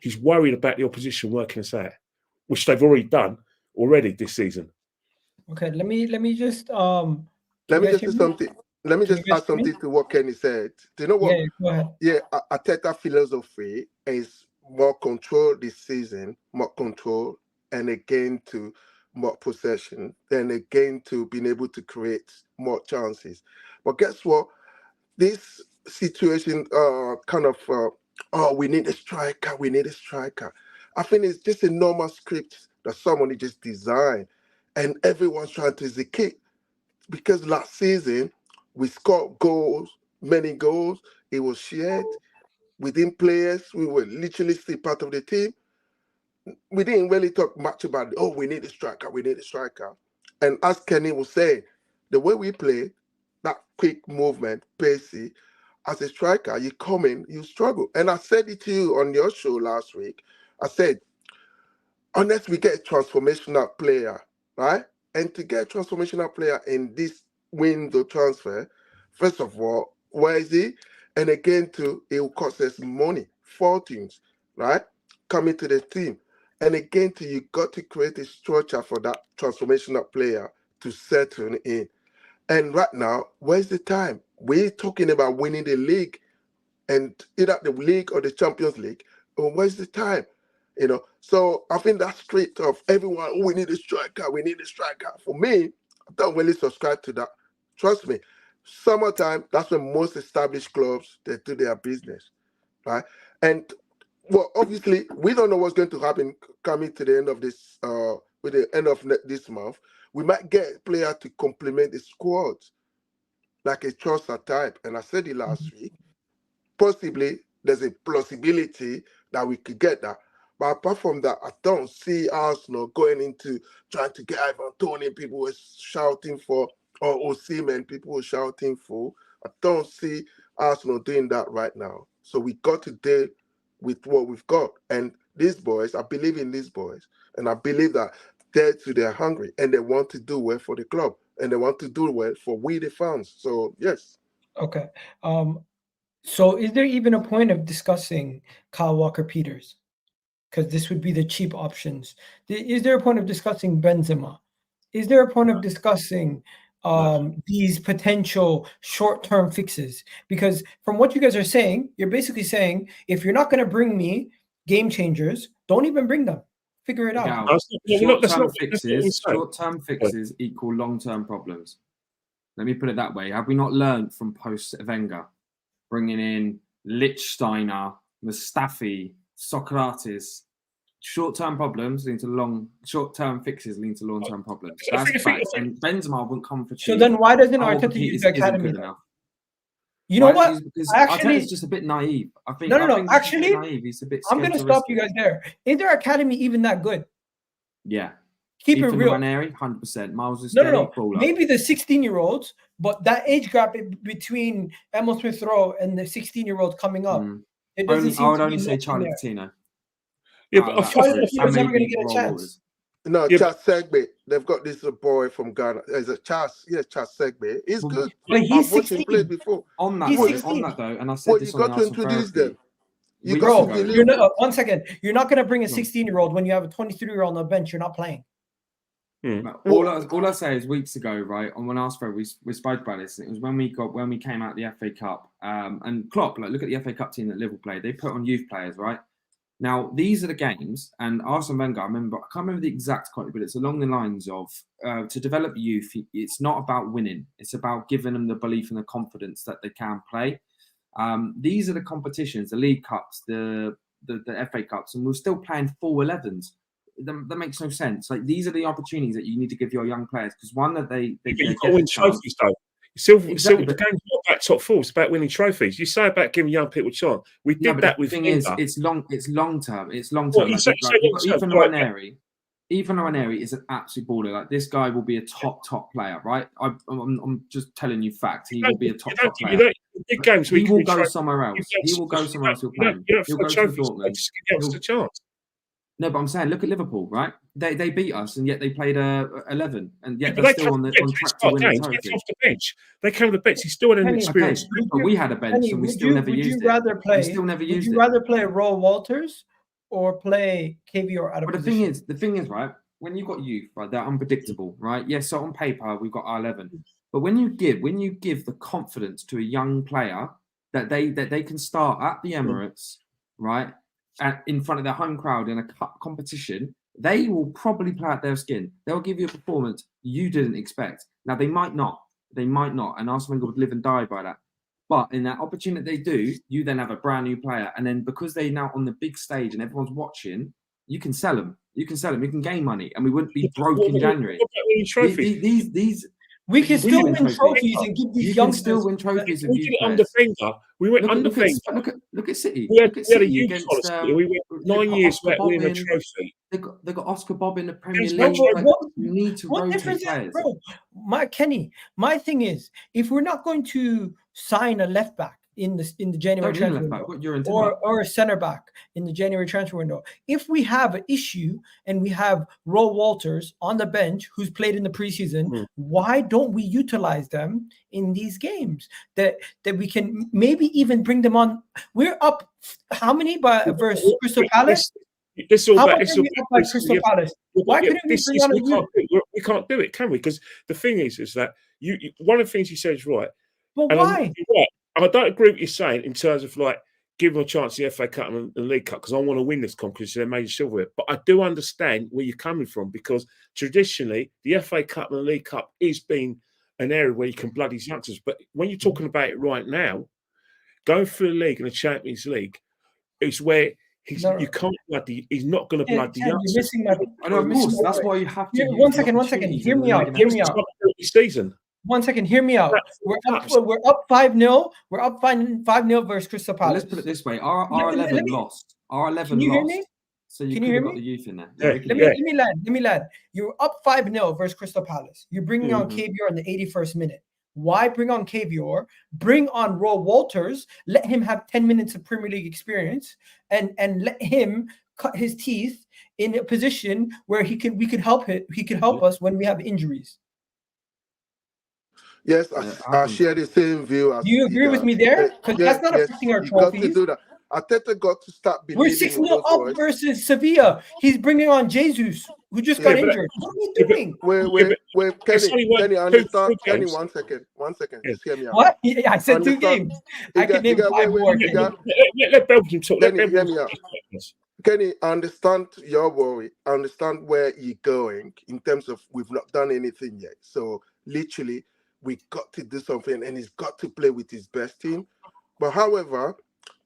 He's worried about the opposition working us out, which they've already done this season. Okay, let me just let me just do something. Let me just add something to what Kenny said. Do you know what? Yeah, go ahead. Yeah, Arteta philosophy is more control this season, more control, and again to more possession, then again to being able to create more chances. But guess what? This situation we need a striker, we need a striker. I think it's just a normal script that somebody just designed, and everyone's trying to execute. Because last season, we scored goals, many goals. It was shared within players. We were literally still part of the team. We didn't really talk much about, we need a striker, we need a striker. And as Kenny was saying, the way we play, that quick movement, pacey, as a striker, you come in, you struggle. And I said it to you on your show last week. I said, unless we get a transformational player, right? And to get a transformational player in this window transfer, first of all, where is he? And again, it will cost us money, fortunes, right? Coming to the team. And again, you got to create a structure for that transformational player to settle in. And right now, where's the time? We're talking about winning the league, and either the league or the Champions League. Where's the time? So I think that street of everyone, we need a striker, we need a striker. For me, I don't really subscribe to that. Trust me, summertime, that's when most established clubs, they do their business, right? And well, obviously, we don't know what's going to happen coming to the end of this, with the end of this month. We might get a player to complement the squad, like a Trossard type. And I said it last week. Possibly, there's a possibility that we could get that. But apart from that, I don't see Arsenal going into trying to get Ivan Toney. People were shouting for, or Osimhen, people were shouting for. I don't see Arsenal doing that right now. So we got to deal with what we've got. And these boys, I believe in these boys. And I believe that they're hungry and they want to do well for the club. And they want to do well for we, the fans. So, yes. Okay. So is there even a point of discussing Kyle Walker-Peters? Because this would be the cheap options. Is there a point of discussing Benzema? Is there a point of discussing these potential short-term fixes? Because from what you guys are saying, you're basically saying, if you're not going to bring me game changers, don't even bring them. Figure it out. Short-term fixes equal long-term problems. Let me put it that way. Have we not learned from post-Wenger, bringing in Lichtsteiner, Mustafi, Socrates. Short-term problems lead to short-term fixes lead to long-term problems. That's facts. And Benzema wouldn't come for cheap. So then why doesn't Our Arteta use the isn't academy? good enough. You know what? Because Actually, Arteta's just a bit naive. I think. No. He's Actually, a bit naive. He's a bit. I'm going to stop you guys there. Is their academy even that good? Yeah. Keep it real. 100%. Miles is No. Maybe the 16-year-olds, but that age gap between Emil Smith-Rowe and the 16-year-olds coming up, it doesn't seem I would to only be say much in Charlie there. Coutinho. Yeah, but Charlie Coutinho's never going to get a chance. No, Yeah, Charles Segbe. They've got this boy from Ghana. There's a Charles Segbe. He's good. But he's I've watched him 16. play before. On that, He's though, 16. and I said Well, this you on got the to introduce them. You weeks got ago. to believe You're them. not, one second. You're not going to bring a 16-year-old when you have a 23-year-old on the bench. You're not playing. All I say is weeks ago, right? On when I asked for it, we spoke about this. And it was when we came out the FA Cup. And Klopp, look at the FA Cup team that Liverpool played. They put on youth players, right? Now, these are the games, and Arsene Wenger, I can't remember the exact quote, but it's along the lines of to develop youth, it's not about winning. It's about giving them the belief and the confidence that they can play. These are the competitions, the League Cups, the FA Cups, and we're still playing full 11s. That makes no sense. Like, these are the opportunities that you need to give your young players, because one, that they you've got to win trophies, though. The game's not about top four; it's about winning trophies. You say about giving young people a chance. We did that with. The thing is, it's long term. It's long Well, term. Ethan Ranieri is an absolute baller. Like, this guy will be a top player, right? I'm just telling you fact. He will be a top player. Big games. He will go somewhere else. He will go somewhere else. He'll play. He'll go to Dortmund. Just give us a chance. No, but I'm saying, look at Liverpool, right? They beat us, and yet they played 11, and yet they're still on track to win the trophy. Off the bench. They came to the bench. He still had an experience. Okay, but we had a bench, and we still never used it. We still never used it. Would you rather play Roy Walters or play KVR out of position? But the thing is, right? When you've got youth, right, they're unpredictable, right? Yes, so on paper we've got our 11, but when you give the confidence to a young player that they can start at the Emirates, right? In front of their home crowd in a cup competition, they will probably play out their skin. They'll give you a performance you didn't expect. Now, they might not, and Arsene Wenger would live and die by that. But in that opportunity they do, you then have a brand new player, and then because they're now on the big stage and everyone's watching, you can sell them. You can gain money, and we wouldn't be broke in January. We can still win trophies and give these youngsters. Still win trophies. We did it under Finger. We went under Finger. Look at City. We had a youth policy. We went 9 years without winning a trophy. They got Oscar Bob in the Premier League. You need to rotate players. Kenny, my thing is, if we're not going to sign a left back in the January transfer window, or a center back in the January transfer window, if we have an issue and we have Roy Walters on the bench who's played in the preseason, why don't we utilize them in these games that we can maybe even bring them on? We're up how many versus Crystal Palace? This is all about Crystal Palace. Why couldn't we bring on a youth? We can't do it, can we? Because the thing is that you one of the things you said is right. But why? I don't agree with what you're saying in terms of like giving them a chance in the FA Cup and the League Cup, because I want to win this competition. They're major silverware. But I do understand where you're coming from, because traditionally the FA Cup and the League Cup is been an area where you can blood these youngsters. But when you're talking about it right now, going through the league and the Champions League, it's where he's not going to blood the youngsters. I know, of course. That's why you have to. One second. Hear me out. Season. One second, hear me out. We're up 5-0. We're up 5-0 versus Crystal Palace. Let's put it this way: our 11 lost. Our 11 lost. Hear me? So you could have got the youth in there. Let me land. You're up 5-0 versus Crystal Palace. You're bringing on KVR in the 81st minute. Why bring on KVR? Bring on Roy Walters. Let him have 10 minutes of Premier League experience, and let him cut his teeth in a position where we could help us when we have injuries. Yes, I share the same view. Do you agree with me there? Because that's not affecting our trophies. Got to do that. Arteta got to start believing. We're 6-0 up versus Sevilla. He's bringing on Jesus, who just got injured. What are you doing? Wait, Kenny, understand? Kenny, 1 second. 1 second. Just hear me out. What? Yeah, I said 2 games. I can name 5 more. Let Belgium talk. Kenny, hear me out. Kenny, I understand your worry. I understand where you're going in terms of we've not done anything yet. So literally, we got to do something, and he's got to play with his best team. But however,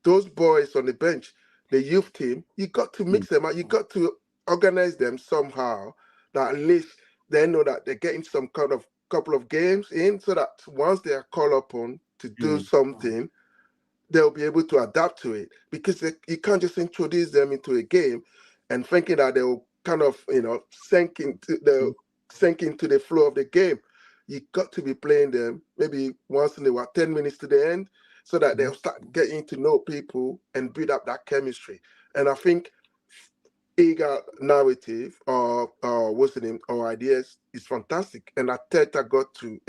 those boys on the bench, the youth team, you got to mix them up. You got to organize them somehow that at least they know that they're getting some kind of couple of games in, so that once they are called upon to do something, they'll be able to adapt to it. Because you can't just introduce them into a game and thinking that they'll kind of, sink into the flow of the game. You got to be playing them maybe once in a while, 10 minutes to the end, so that they'll start getting to know people and build up that chemistry. And I think eager narrative or ideas is fantastic. And Arteta got to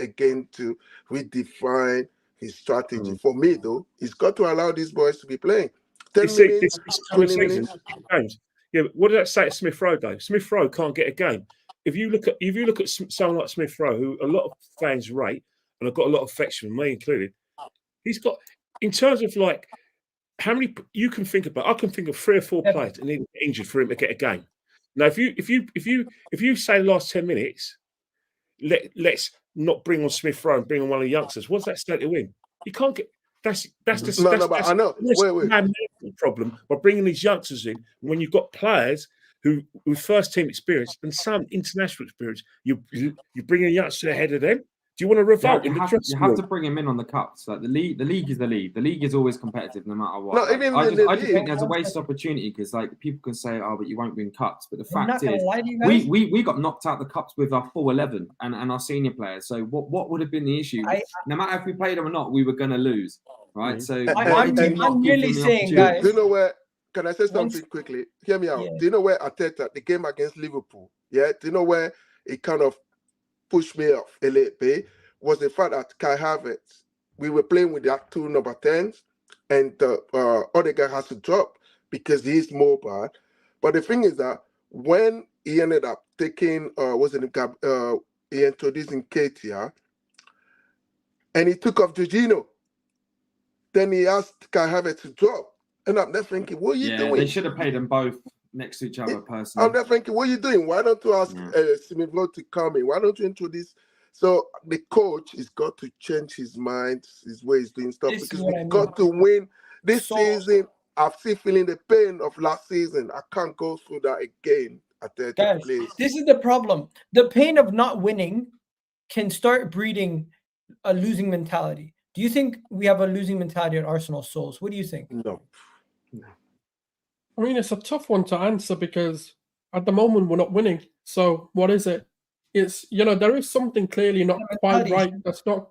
redefine his strategy. For me, though, he's got to allow these boys to be playing 10 minutes, 20 minutes. Games. Yeah, but what did that say to Smith Rowe, though? Smith Rowe can't get a game. If you look at someone like Smith Rowe, who a lot of fans rate, and I've got a lot of affection, me included, he's got, in terms of like how many you can think about, I can think of 3 or 4 players that need to get injured for him to get a game. Now, if you say the last 10 minutes, let's not bring on Smith Rowe and bring on one of the youngsters, what's that state to win? You can't get. That's I know. Wait. Problem by bringing these youngsters in when you've got players who with first team experience and some international experience. You bring a youngster ahead of them. Do you want to revolt? You have to bring him in on the cups. Like the league is the league. The league is always competitive no matter what. No, even I just think there's a waste opportunity because like people can say, oh, but you won't win cups. But the fact is, we got knocked out the cups with our full 11 and our senior players. So what would have been the issue? No matter if we played them or not, we were going to lose, right? So I'm really saying, guys. Do you know where? Can I say something quickly? Hear me out. Yeah. Do you know where Arteta, the game against Liverpool, do you know where it kind of pushed me off a little bit? Was the fact that Kai Havertz, we were playing with that 2 number 10s, and other guy has to drop because he's mobile. But the thing is that when he ended up taking, he introduced Nketiah, and he took off Jorginho, then he asked Kai Havertz to drop. And I'm there thinking, what are you doing? They should have played them both next to each other personally. I'm there thinking, what are you doing? Why don't you ask Smith Rowe to come in? Why don't you introduce? So the coach has got to change his mind, his way he's doing stuff, because we've got to win this season. I'm still feeling the pain of last season. I can't go through that again. Guys, this is the problem. The pain of not winning can start breeding a losing mentality. Do you think we have a losing mentality at Arsenal Souls? What do you think? No. I mean, it's a tough one to answer because at the moment we're not winning. So what is it? It's, there is something clearly not quite right. That's not.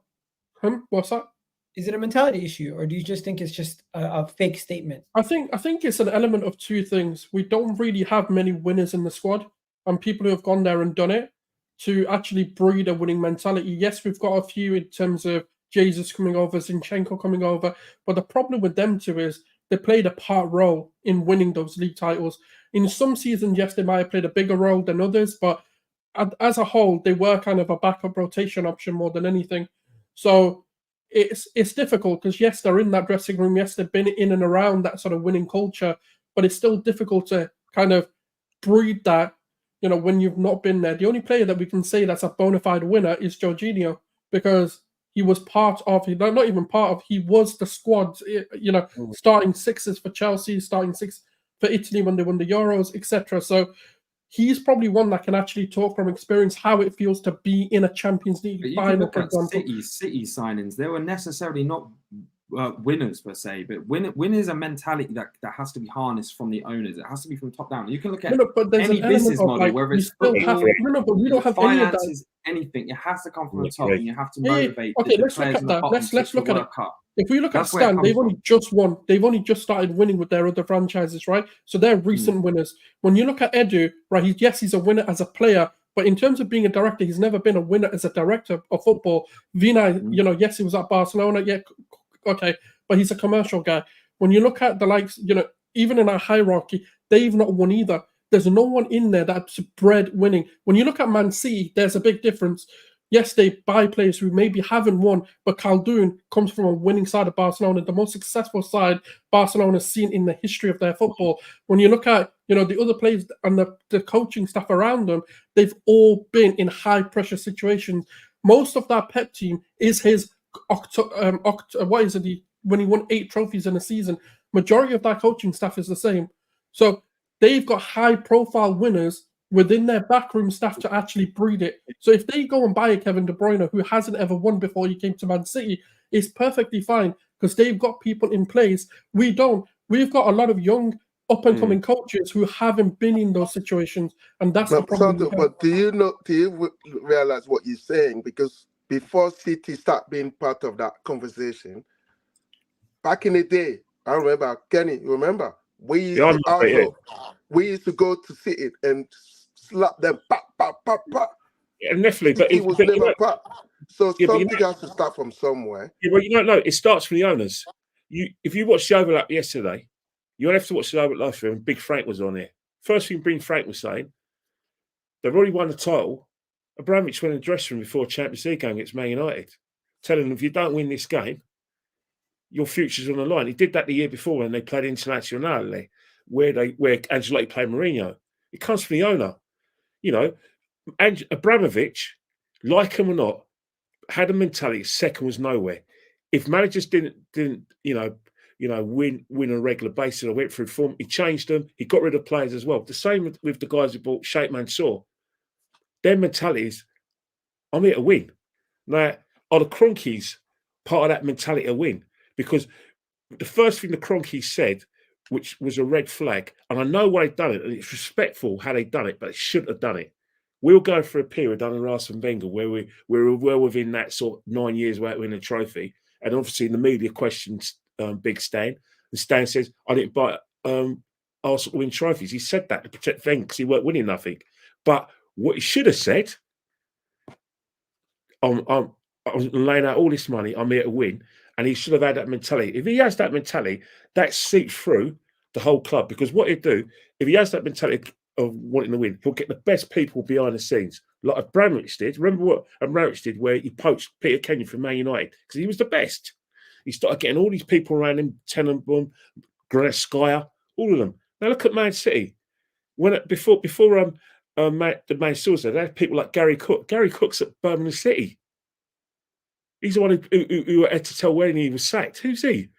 What's that? Is it a mentality issue, or do you just think it's just a fake statement? I think it's an element of 2 things. We don't really have many winners in the squad, and people who have gone there and done it to actually breed a winning mentality. Yes, we've got a few in terms of Jesus coming over, Zinchenko coming over, but the problem with them 2 is they played a part role in winning those league titles. In some seasons, yes, they might have played a bigger role than others, but as a whole, they were kind of a backup rotation option more than anything. So it's difficult because, yes, they're in that dressing room. Yes, they've been in and around that sort of winning culture, but it's still difficult to kind of breed that, when you've not been there. The only player that we can say that's a bona fide winner is Jorginho, because he was he was the squad, starting 6s for Chelsea, starting 6 for Italy when they won the Euros, etc. So he's probably one that can actually talk from experience how it feels to be in a Champions League final, for example. City signings, they were necessarily not winners per se, but win is a mentality that has to be harnessed from the owners. It has to be from top down. You can look at any business model, whether it's football, but we don't have any of that. Anything, it has to come from the top, and you have to motivate. Okay, let's look at that. Let's look at it. If we look at Stan, they've only just won. They've only just started winning with their other franchises, right? So they're recent winners. When you look at Edu, right, he's a winner as a player, but in terms of being a director, he's never been a winner as a director of football. Vinay, yes, he was at Barcelona, okay, but he's a commercial guy. When you look at the likes, even in our hierarchy, they've not won either. There's no one in there that's bred winning. When you look at Man City, there's a big difference. Yes, they buy players who maybe haven't won, but Khaldoon comes from a winning side of Barcelona, the most successful side Barcelona's seen in the history of their football. When you look at, the other players and the coaching staff around them, they've all been in high-pressure situations. Most of that Pep team is his, when he won 8 trophies in a season. Majority of that coaching staff is the same. So they've got high-profile winners within their backroom staff to actually breed it. So if they go and buy a Kevin De Bruyne who hasn't ever won before he came to Man City, it's perfectly fine because they've got people in place. We don't. We've got a lot of young, up-and-coming coaches who haven't been in those situations, and that's the problem. But do you realize what you're saying? Because before City start being part of that conversation, back in the day, I remember, Kenny, remember? We used to go to City and slap them, pop, pop, pop, pop. Yeah, definitely. But it was never pop. So something has to start from somewhere. Yeah, well, you don't know. It starts from the owners. If you watched the overlap yesterday, you don't have to watch the overlap last year, and Big Frank was on there. First thing Big Frank was saying, they've already won the title. Abramovich went in the dressing room before Champions League game against Man United, telling them if you don't win this game, your future's on the line. He did that the year before when they played Internazionale, where Ancelotti played Mourinho. It comes from the owner. You know, and Abramovich, like him or not, had a mentality. Second was nowhere. If managers didn't win on a regular basis or went through form, he changed them. He got rid of players as well. The same with the guys who bought Sheikh Mansour. Their mentality is, I'm here to win. Now, are the Cronkies part of that mentality to win? Because the first thing the Cronkies said, which was a red flag, and I know why they've done it, and it's respectful how they've done it, but they shouldn't have done it. We were going through a period under Arsene Wenger where we were well within that sort of 9 years without winning a trophy. And obviously the media questions Big Stan. And Stan says, I didn't buy Arsenal win trophies. He said that to protect Wenger because he weren't winning nothing. But what he should have said, I'm laying out all this money, I'm here to win. And he should have had that mentality. If he has that mentality, that seeps through the whole club. Because what he'd do, if he has that mentality of wanting to win, he'll get the best people behind the scenes. Like Abramovich did. Remember what Abramovich did where he poached Peter Kenyon from Man United? Because he was the best. He started getting all these people around him, Tenenbaum, Granskaya, all of them. Now look at Man City. Before the Man City, they had people like Gary Cook. Gary Cook's at Birmingham City. He's the one who had to tell when he was sacked. Who's he?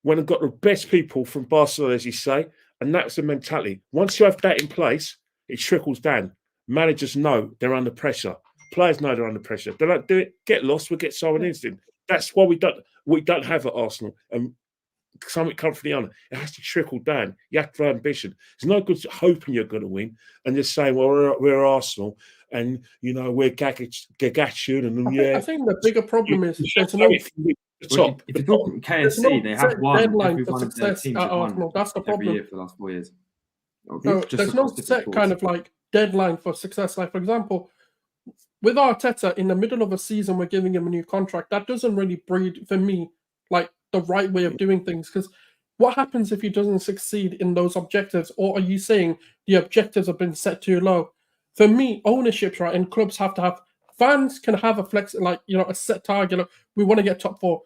When I've got the best people from Barcelona, as you say, and that's the mentality. Once you have that in place, it trickles down. Managers know they're under pressure. Players know they're under pressure. They don't do it, get lost, we'll get someone instant. That's why we don't have at Arsenal. And something comes from the owner. It has to trickle down. You have to have ambition. It's no good hoping you're going to win and just saying, well, we're Arsenal and, we're Gagachun. And I think the bigger problem is there's no... If you talk KSC, they have won deadline for success at Arsenal. That's the problem. Every year for the last 4 years. No, there's no set kind of like deadline for success. Like, for example, with Arteta, in the middle of a season, we're giving him a new contract. That doesn't really breed, for me, like the right way of doing things. Because what happens if he doesn't succeed in those objectives? Or are you saying the objectives have been set too low? For me, ownerships, right, and clubs have to have, fans can have a set target. We want to get top 4.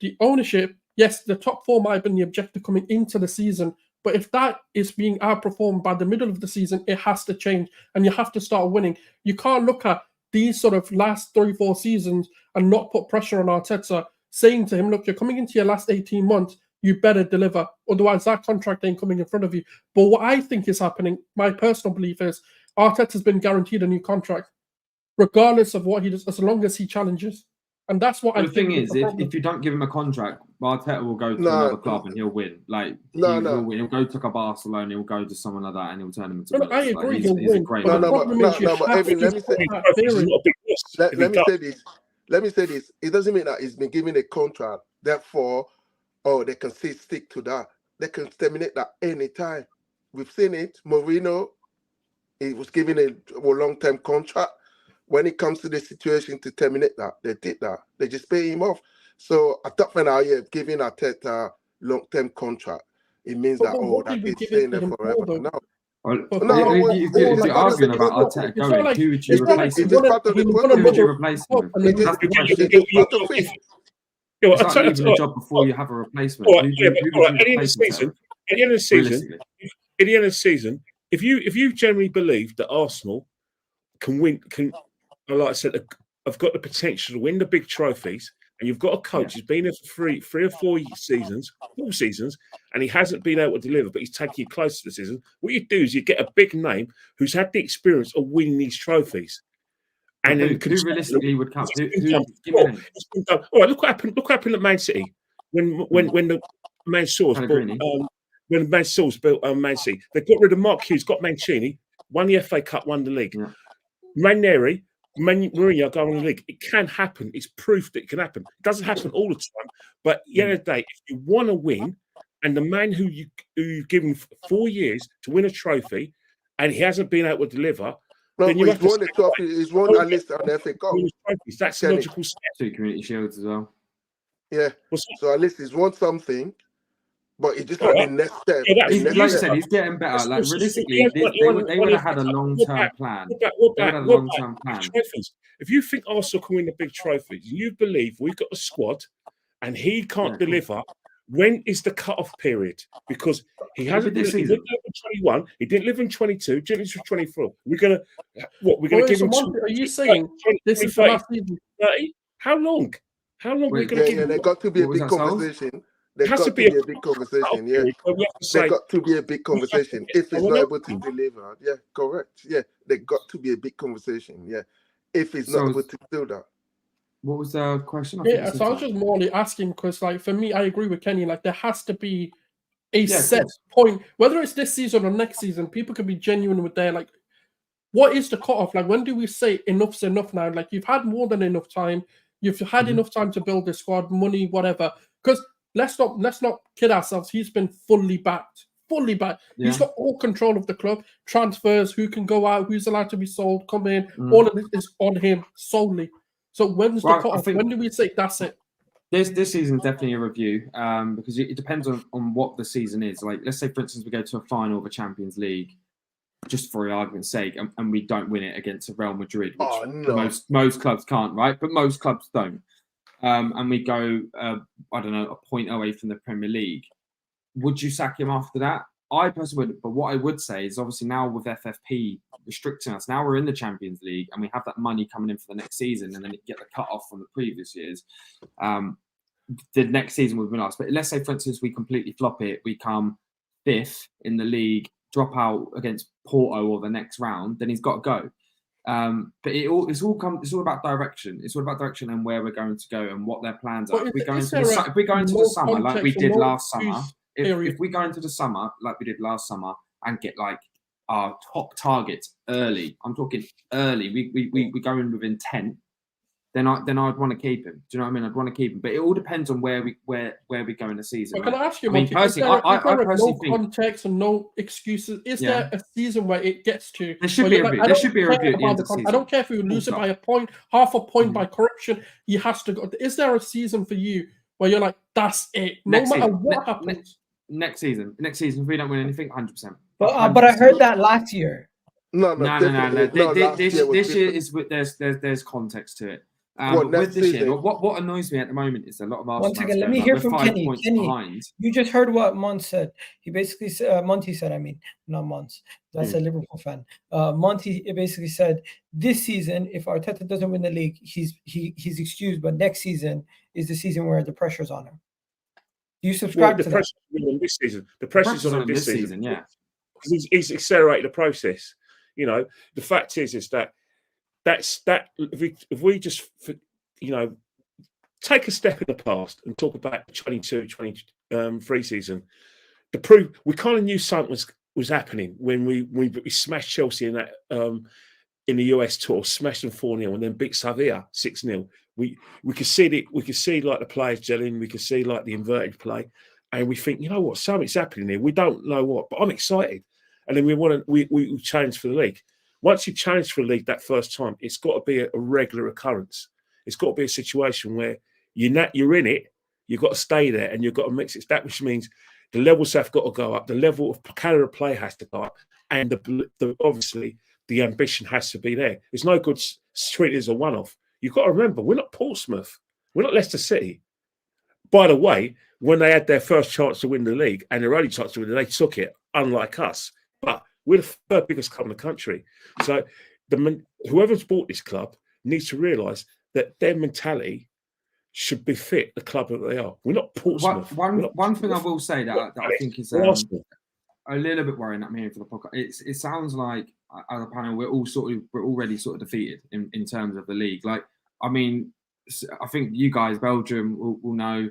The ownership, yes, the top 4 might have been the objective coming into the season. But if that is being outperformed by the middle of the season, it has to change and you have to start winning. You can't look at these sort of last 3-4 seasons and not put pressure on Arteta, saying to him, look, you're coming into your last 18 months, you better deliver. Otherwise, that contract ain't coming in front of you. But what I think is happening, my personal belief is, Arteta's been guaranteed a new contract, regardless of what he does, as long as he challenges. And that's what I think. The thing is, if you don't give him a contract, Arteta will go to another club and he'll win. He'll win. He'll go to Barcelona, he'll go to someone like that, and he'll turn him into. I agree. He'll win. Let me say this. It doesn't mean that he's been given a contract. Therefore, they can stick to that. They can terminate that anytime. We've seen it. Mourinho, he was given a long-term contract. When it comes to the situation to terminate that, they did that. They just pay him off. So I thought for now, giving Arteta a long-term contract, it means that he's staying there forever. No. If you're arguing about Arteta going, who would you replace him? Who would you replace him with? That's the question. It's not even a job before you have a replacement. At the end of the season, if you generally believe that Arsenal can win, like I said, have got the potential to win the big trophies, and you've got a coach who's been there for three or four seasons, full seasons, and he hasn't been able to deliver, but he's taking you close to the season, what you do is you get a big name who's had the experience of winning these trophies. And who then realistically would come? Give me a name. All right, look what happened. Look what happened at Man City when the Man Source built Man City. They got rid of Mark Hughes, got Mancini, won the FA Cup, won the league. Yeah. Ranieri, Mourinho going in the league. It can happen. It's proof that it can happen. It doesn't happen all the time, but at the end of the day, if you want to win, and the man who you've given 4 years to win a trophy, and he hasn't been able to deliver. No, then you he's have to won the trophy. He's won at least an FA Cup. That's the logical step. 2 Community Shields as well. Yeah. So at least he's won something, but he just had the next step. Like I said, he's getting better. Like realistically, they would have had a long-term plan. If you think Arsenal can win the big trophies, you believe we've got a squad, and he can't deliver. When is the cut-off period? Because he hasn't delivered in 21, he didn't live in 22, didn't live in 24. We're gonna give him? Are you saying this is the last season? 30? How long? How long are we going to give him? There got to be a big conversation. There got to be a big conversation. Yeah, there got to be a big conversation if he's not able to deliver. Yeah, correct. Yeah, there got to be a big conversation. Yeah, if he's not able to do that. What was the question? So I was just more asking because, like, for me, I agree with Kenny. Like, there has to be a set point, whether it's this season or next season. People can be genuine with their, like, what is the cutoff? Like, when do we say enough's enough now? Like, you've had more than enough time. You've had enough time to build the squad, money, whatever. Because let's not kid ourselves. He's been fully backed. Yeah. He's got all control of the club. Transfers, who can go out, who's allowed to be sold, come in. All of this is on him solely. So when's the cutoff? When do we say that's it? This season is definitely a review because it depends on what the season is. Like, let's say, for instance, we go to a final of a Champions League, just for argument's sake, and we don't win it against a Real Madrid, which most clubs can't, right? But most clubs don't. And we go, I don't know, a point away from the Premier League. Would you sack him after that? I personally would, but what I would say is obviously now with FFP restricting us, now we're in the Champions League and we have that money coming in for the next season, and then you get the cut off from the previous years. The next season would be nice. But let's say, for instance, we completely flop it, we come 5th in the league, drop out against Porto or the next round, then he's got to go. But it's all about direction. It's all about direction and where we're going to go and what their plans are. If we go into the summer like we did last summer. If we go into the summer like we did last summer and get like our top targets early, I'm talking early, we go in within 10, then I'd want to keep him. Do you know what I mean? I'd want to keep him, but it all depends on where we go in the season. But can I ask you, personally, I personally think context and no excuses. Is there a season where it gets to? There should be a review. There should be a review at the end of the season. I don't care if we lose it by a point, half a point by corruption. He has to go. Is there a season for you where you're like, that's it, no matter what happens? Next season, if we don't win anything, 100%. But I heard that last year. No. This year is there's context to it. With this year, what annoys me at the moment is a lot of Arsenal. One second, let me hear from Kenny. Kenny, you just heard what Mont said. He basically said, Monty said, I mean, not Mont. That's a Liverpool fan. Monty basically said, this season, if Arteta doesn't win the league, he's excused. But next season is the season where the pressure's on him. Do you subscribe to that? This season. The pressure's on him this season. Yeah. He's accelerated the process. You know, the fact is that's if we just, you know, take a step in the past and talk about the 22-23 season, the proof, we kind of knew something was happening when we smashed Chelsea in that in the US tour, smashed them 4-0 and then beat Sevilla 6-0. We could see like the players gelling, we could see like the inverted play, and we think, you know what, something's happening here. We don't know what, but I'm excited. And then we challenge for the league. Once you challenge for the league that first time, it's got to be a regular occurrence. It's got to be a situation where you're in it, you've got to stay there, and you've got to mix it. That which means the levels have got to go up, the level of caliber of play has to go up, and obviously the ambition has to be there. It's no good treating it as a one-off. You've got to remember, we're not Portsmouth, we're not Leicester City. By the way, when they had their first chance to win the league and their only chance to win it, they took it, unlike us. But we're the third biggest club in the country. So whoever's bought this club needs to realise that their mentality should befit the club that they are. We're not Portsmouth. One thing I will say that I think is a little bit worrying that I'm hearing for the podcast. It sounds like as a panel we're already sort of defeated in terms of the league. Like, I mean, I think you guys, Belgium, will know.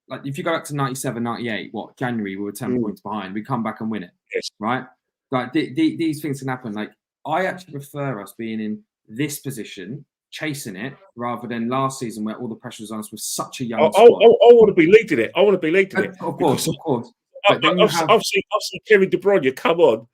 Like, if you go back to 97, 98, January, we were 10 points behind. We come back and win it, right? Like, these things can happen. Like, I actually prefer us being in this position, chasing it, rather than last season where all the pressure was on us with such a young squad. I want to be leading it. Of course. But then I've seen Kevin De Bruyne come on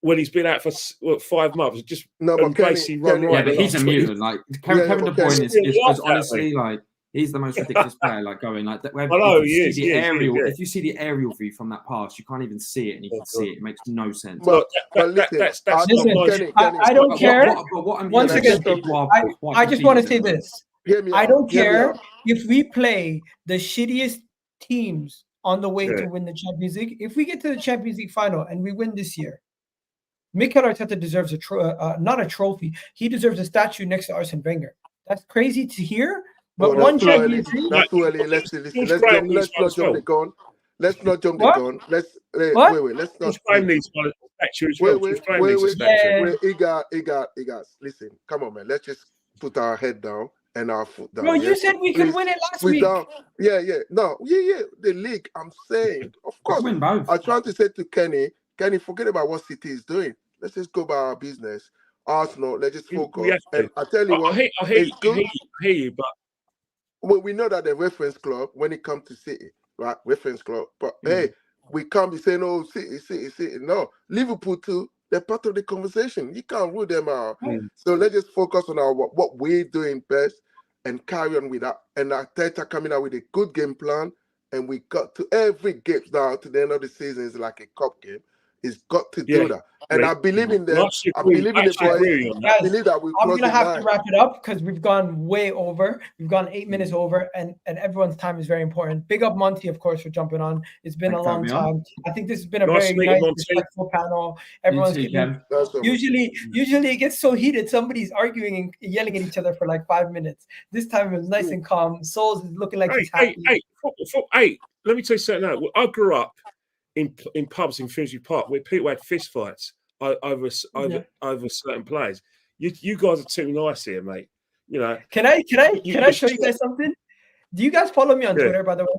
when he's been out for 5 months. Just basically run right. Yeah, but he's a mutant. Like, Kevin De Bruyne is honestly like. He's the most ridiculous player, like going like that. If you see the aerial view from that pass, you can't even see it, and you can see it. It makes no sense. I don't care. Once again, I just want to say this. I don't care if we play the shittiest teams on the way to win the Champions League. If we get to the Champions League final and we win this year, Mikel Arteta deserves not a trophy. He deserves a statue next to Arsene Wenger. That's crazy to hear. But one Champions League. That's too early. Let's not jump the gun. Let's not jump the gun. Let's wait. Let's not. Wait. Listen, come on, man. Let's just put our head down and our foot down. Bro, you said we could win it last week. The league. I'm saying, of course. Win both. I tried to say to Kenny, forget about what City is doing. Let's just go by our business. Arsenal, let's just focus. And I tell you what, I hear you, but. Well, we know that the reference club, when it comes to City, right? Reference club. But hey, we can't be saying, oh, City. No. Liverpool too, they're part of the conversation. You can't rule them out. So let's just focus on what we're doing best and carry on with that. And Arteta coming out with a good game plan. And we got to every game now to the end of the season is like a cup game. He's got to do that. And I believe in them. I believe in the boys. I believe that I'm going to have to wrap it up because we've gone way over. We've gone 8 minutes over, and everyone's time is very important. Big up Monty, of course, for jumping on. It's been a long time. I think this has been a very nice, respectful panel. Everyone's usually it gets so heated. Somebody's arguing and yelling at each other for like 5 minutes. This time it was nice and calm. Souls is looking like he's happy. Hey, let me tell you something now. I grew up in pubs in Finsbury Park where people had fist fights over certain players. You guys are too nice here, mate. You know. Can I show you guys something? Do you guys follow me on Twitter, by the way?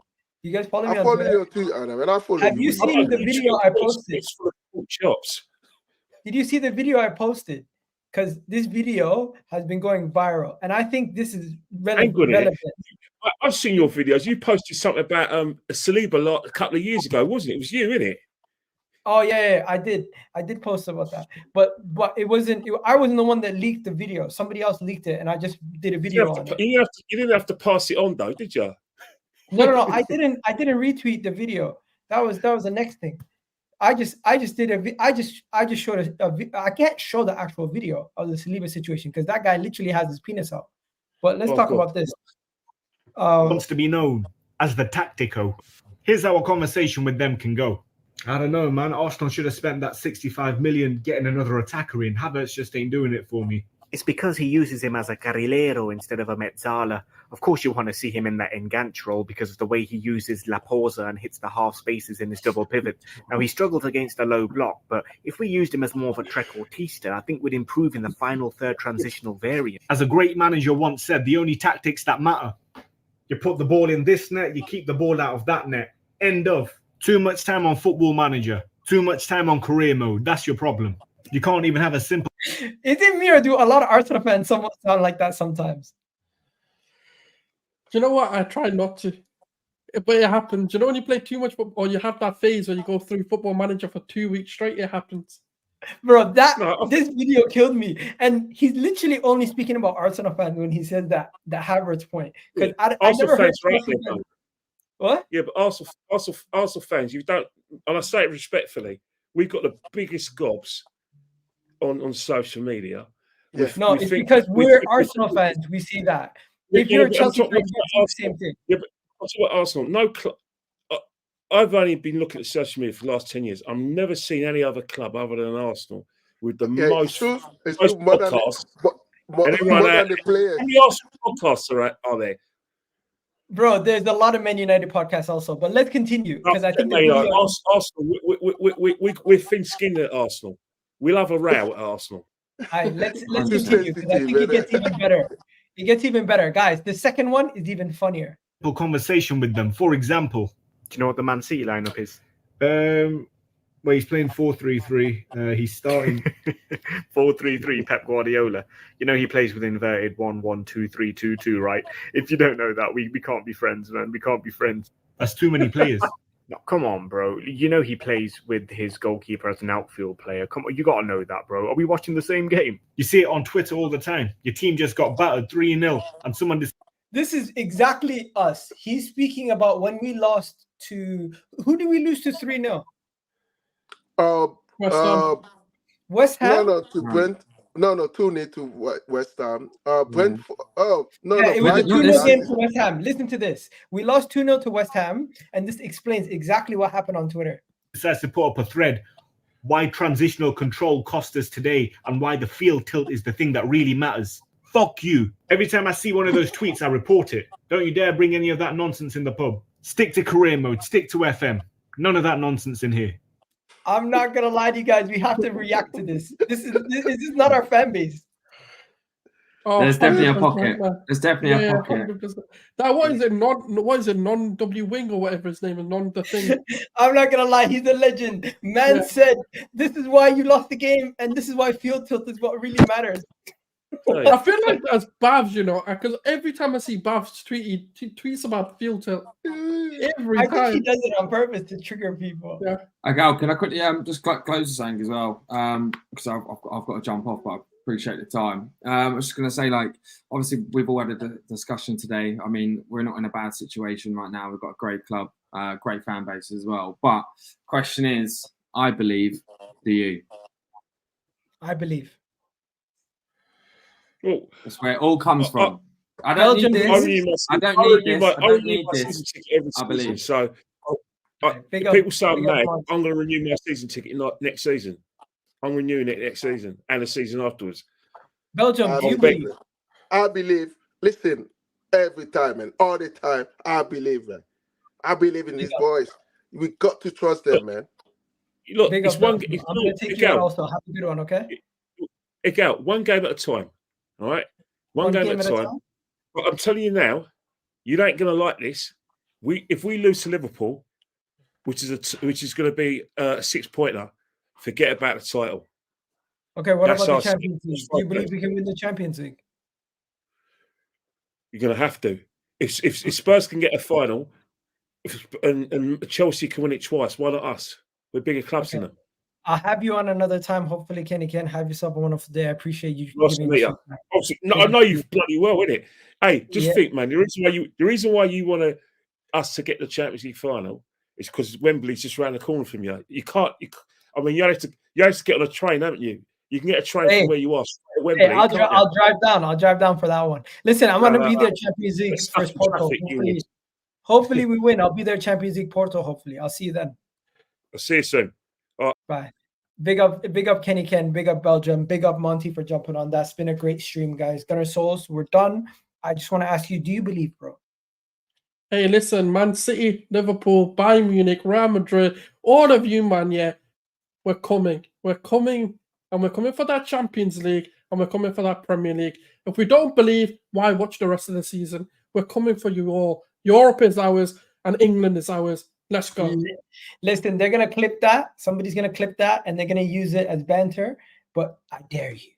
Do you guys follow me on Twitter? Have you seen the video I posted? Did you see the video I posted? Because this video has been going viral, and I think this is relevant. I've seen your videos. You posted something about Saliba a couple of years ago, wasn't it? It was you, innit? Oh yeah, I did post about that, but it wasn't. I wasn't the one that leaked the video. Somebody else leaked it, and I just did a video on it. You didn't have to pass it on, though, did you? No. I didn't retweet the video. That was the next thing. I just showed I can't show the actual video of the Saliba situation because that guy literally has his penis out. But let's talk about this. Wants to be known as the tactico. Here's how a conversation with them can go. I don't know, man. Arsenal should have spent that 65 million getting another attacker in. Havertz just ain't doing it for me. It's because he uses him as a carrilero instead of a mezzala. Of course, you want to see him in that enganche role because of the way he uses La Porza and hits the half spaces in his double pivot. Now, he struggled against a low block, but if we used him as more of a trequartista, I think we'd improve in the final third transitional variant. As a great manager once said, the only tactics that matter. You put the ball in this net, you keep the ball out of that net. End of. Too much time on Football Manager. Too much time on career mode. That's your problem. You can't even have a simple... Is it me or do a lot of Arsenal fans somewhat sound like that sometimes? Do you know what? I try not to. But it happens. You know when you play too much football, or you have that phase where you go through Football Manager for 2 weeks straight, it happens. Bro, this video killed me. And he's literally only speaking about Arsenal fans when he says that Havertz point. Because I never heard what? Yeah, but Arsenal fans, you don't, and I say it respectfully, we've got the biggest gobs on social media. It's because we're Arsenal fans. We see that. If you're a Chelsea fan, you see the same thing. Yeah, but I'll talk about Arsenal. I've only been looking at social media for the last 10 years. I've never seen any other club other than Arsenal with the most podcasts. more, And everyone, more than the players. how many Arsenal podcasts are there? Bro, there's a lot of Man United podcasts also, but let's continue because I think the video... Arsenal, we're thin-skinned at Arsenal. We love a row at Arsenal. All right, let's Too continue because I sensitive, think it gets innit? even better. It gets even better. Guys, the second one is even funnier. Conversation with them. For example, Do you know what the Man City lineup is? where he's playing 4-3-3. He's starting 4-3-3 Pep Guardiola. You know he plays with inverted 1-1-2-3-2-2, right? If you don't know that, we can't be friends, man. We can't be friends. That's too many players. No, come on, bro. You know he plays with his goalkeeper as an outfield player. Come on, you got to know that, bro. Are we watching the same game? You see it on Twitter all the time. Your team just got battered 3-0 and someone This is exactly us. He's speaking about when we lost to... Who did we lose to 3-0? West Ham. West Ham? No, to Brent. No, 2-0 to West Ham. Brentford. Oh, no, Yeah, no. it was a Brighton. 2-0 game to West Ham. Listen to this. We lost 2-0 to West Ham, and this explains exactly what happened on Twitter. decides to put up a thread why transitional control cost us today and why the field tilt is the thing that really matters. Fuck you. Every time I see one of those tweets, I report it. Don't you dare bring any of that nonsense in the pub. Stick to career mode. Stick to FM. None of that nonsense in here. I'm not going to lie to you guys. We have to react to this. This is not our fan base. Oh, There's definitely a 100%, pocket. man. There's definitely a pocket. 100%. That what is it? Non-W wing or whatever his name is, the thing. I'm not going to lie. He's a legend. Man Yeah. said, this is why you lost the game, and this is why field tilt is what really matters. I feel like that's Bavs, because every time I see Bavs tweet, he tweets about field tilt. Every I think time. he does it on purpose to trigger people. Yeah. Okay, can I quickly just close the saying as well? Because I've got to jump off, but I appreciate the time. I was just going to say, obviously we've all had a discussion today. I mean, we're not in a bad situation right now. We've got a great club, great fan base as well. But question is, I believe, do you? I believe. Oh, That's where it all comes from. I Belgium don't need is- this. I don't need this. I don't need my this. season ticket every I season. believe. So Big if up- people say I'm big up mad, Monty. I'm going to renew my season ticket next season. I'm renewing it next season and the season afterwards. Belgium, do you believe? I believe. Listen, every time and all the time, I believe, man. I believe in these boys. We got to trust them, man. Look, Big it's up, one. Belgium. It's I'm going to take you out also. Have a good one, okay? one game at a time. All right, one game at a time. But I'm telling you now, you ain't going to like this. If we lose to Liverpool, which is going to be a 6-pointer, forget about the title. Okay, what That's about our the Champions League? Do you believe we can win the Champions League? You're going to have to. If Spurs can get a final, and Chelsea can win it twice, why not us? We're bigger clubs than them. I'll have you on another time. Hopefully, Kenny can have yourself a wonderful day. I appreciate you Nice to giving meet me you. some time. Obviously, no, I know you bloody well, innit? Hey, just think, man. The reason why you want us to get the Champions League final is because Wembley's just around the corner from you. You can't. I mean, you have to get on a train, haven't you? You can get a train from where you are. Wembley, I'll drive down. I'll drive down for that one. Listen, I'm going to be there Champions League first Porto. Hopefully we win. I'll be there Champions League Porto. Hopefully, I'll see you then. I'll see you soon. Bye. Big up Kenny Ken. Big up Belgium. Big up Monty for jumping on. That's been a great stream, guys. Gunner Souls, we're done. I just want to ask you, do you believe, bro? Hey, listen, Man City, Liverpool, Bayern Munich, Real Madrid, all of you, man, yeah, we're coming. We're coming, and we're coming for that Champions League, and we're coming for that Premier League. If we don't believe, why watch the rest of the season? We're coming for you all. Europe is ours, and England is ours. Let's go. Listen, they're going to clip that. Somebody's going to clip that, and they're going to use it as banter, but I dare you.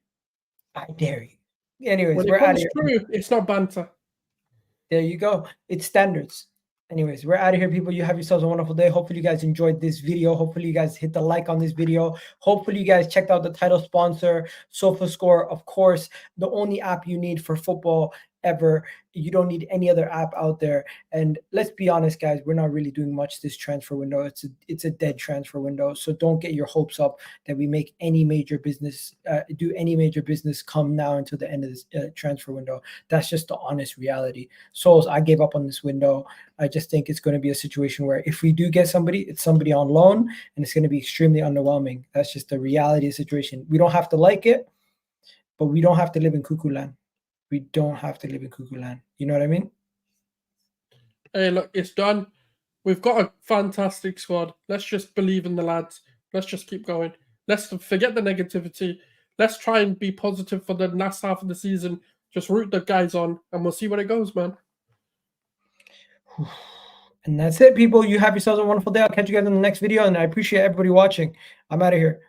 I dare you. Anyways, When we're it out of comes here. through, it's not banter. There you go. It's standards. Anyways, we're out of here, people. You have yourselves a wonderful day. Hopefully, you guys enjoyed this video. Hopefully, you guys hit the like on this video. Hopefully, you guys checked out the title sponsor, SOFASCORE. Of course, the only app you need for football ever. You don't need any other app out there. And let's be honest, guys, we're not really doing much this transfer window. It's a dead transfer window. So don't get your hopes up that we make any major business, do any major business come now until the end of this transfer window. That's just the honest reality. So I gave up on this window. I just think it's going to be a situation where if we do get somebody, it's somebody on loan, and it's going to be extremely underwhelming. That's just the reality of the situation. We don't have to like it. but we don't have to live in cuckoo land. We don't have to live in cuckoo land. You know what I mean? Hey, look, it's done. We've got a fantastic squad. Let's just believe in the lads. Let's just keep going. Let's forget the negativity. Let's try and be positive for the last half of the season. Just root the guys on, and we'll see where it goes, man. And that's it, people. You have yourselves a wonderful day. I'll catch you guys in the next video, and I appreciate everybody watching. I'm out of here.